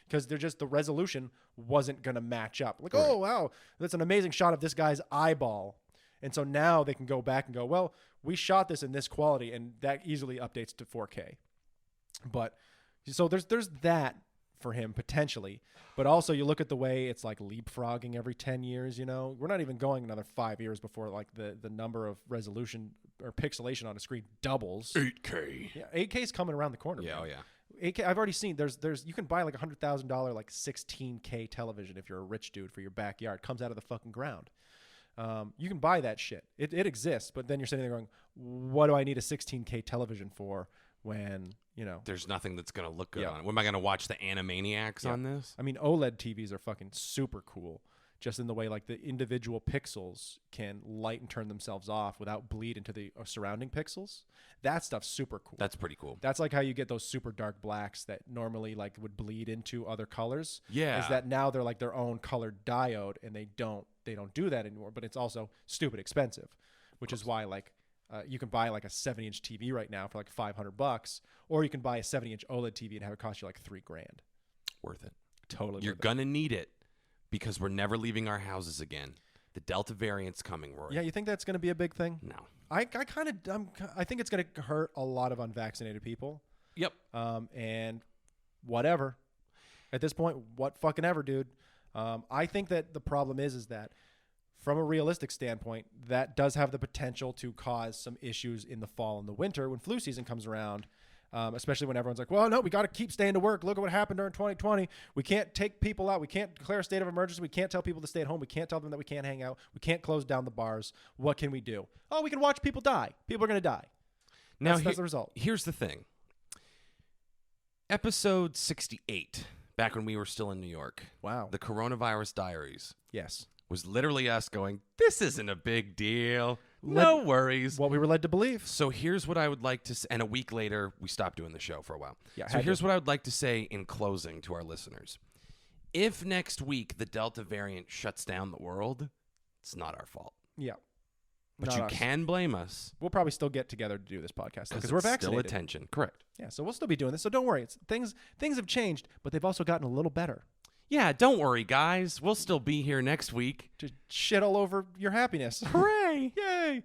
because they're just, the resolution wasn't going to match up. Like, oh, wow, that's an amazing shot of this guy's eyeball. And so now they can go back and go, well, we shot this in this quality, and that easily updates to 4K. But so there's that for him potentially, but also you look at the way it's like leapfrogging every 10 years, we're not even going another 5 years before like the number of resolution or pixelation on a screen doubles. 8K. Yeah, 8K is coming around the corner. Yeah, man. oh yeah. 8K, I've already seen there's you can buy like $100,000 like 16K television if you're a rich dude for your backyard. Comes out of the fucking ground. You can buy that shit. It exists, but then you're sitting there going, what do I need a 16K television for when, There's nothing that's going to look good Yeah. on it. What am I going to watch the Animaniacs on this? I mean, OLED TVs are fucking super cool, just in the way like the individual pixels can light and turn themselves off without bleed into the surrounding pixels. That stuff's super cool. That's pretty cool. That's like how you get those super dark blacks that normally like would bleed into other colors. Yeah. Is that now they're like their own colored diode, and they don't do that anymore, but it's also stupid expensive, which is why like you can buy like a 70-inch TV right now for like $500, or you can buy a 70-inch OLED TV and have it cost you like $3,000. Worth it. Totally. You're worth it. going to need it because we're never leaving our houses again. The Delta variant's coming, Rory. Yeah, you think that's going to be a big thing? No. I think it's going to hurt a lot of unvaccinated people. Yep. And whatever. At this point, what fucking ever, dude. I think that the problem is that from a realistic standpoint, that does have the potential to cause some issues in the fall and the winter when flu season comes around, especially when everyone's like, well, no, we got to keep staying to work. Look at what happened during 2020. We can't take people out. We can't declare a state of emergency. We can't tell people to stay at home. We can't tell them that we can't hang out. We can't close down the bars. What can we do? Oh, we can watch people die. People are going to die. Now, That's the result. Here's the thing. Episode 68, back when we were still in New York. Wow. The Coronavirus Diaries Yes. was literally us going, this isn't a big deal. No worries. What we were led to believe. So here's what I would like to say. And a week later, we stopped doing the show for a while. Yeah, So here's what I would like to say in closing to our listeners. If next week the Delta variant shuts down the world, it's not our fault. Yeah. But Not you us. can blame us We'll probably still get together to do this podcast because because we're it's still vaccinated. attention. Correct. Yeah, so we'll still be doing this. So don't worry. Things have changed, but they've also gotten a little better. Yeah, don't worry, guys. We'll still be here next week. Just shit all over your happiness. Hooray! Yay!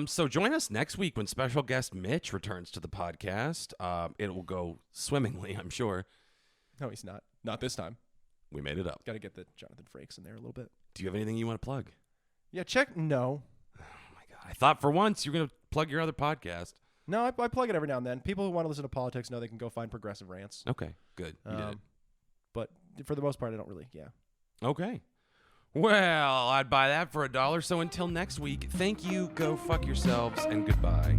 So join us next week when special guest Mitch returns to the podcast. It will go swimmingly, I'm sure. No, he's not. Not this time. We made it up. Got to get the Jonathan Frakes in there a little bit. Do you have anything you want to plug? Yeah, check. No. I thought for once you were going to plug your other podcast. No, I plug it every now and then. People who want to listen to politics know they can go find Progressive Rants. Okay, good. You did it. But for the most part, I don't really, yeah. Okay. Well, I'd buy that for $1. So until next week, thank you, go fuck yourselves, and goodbye.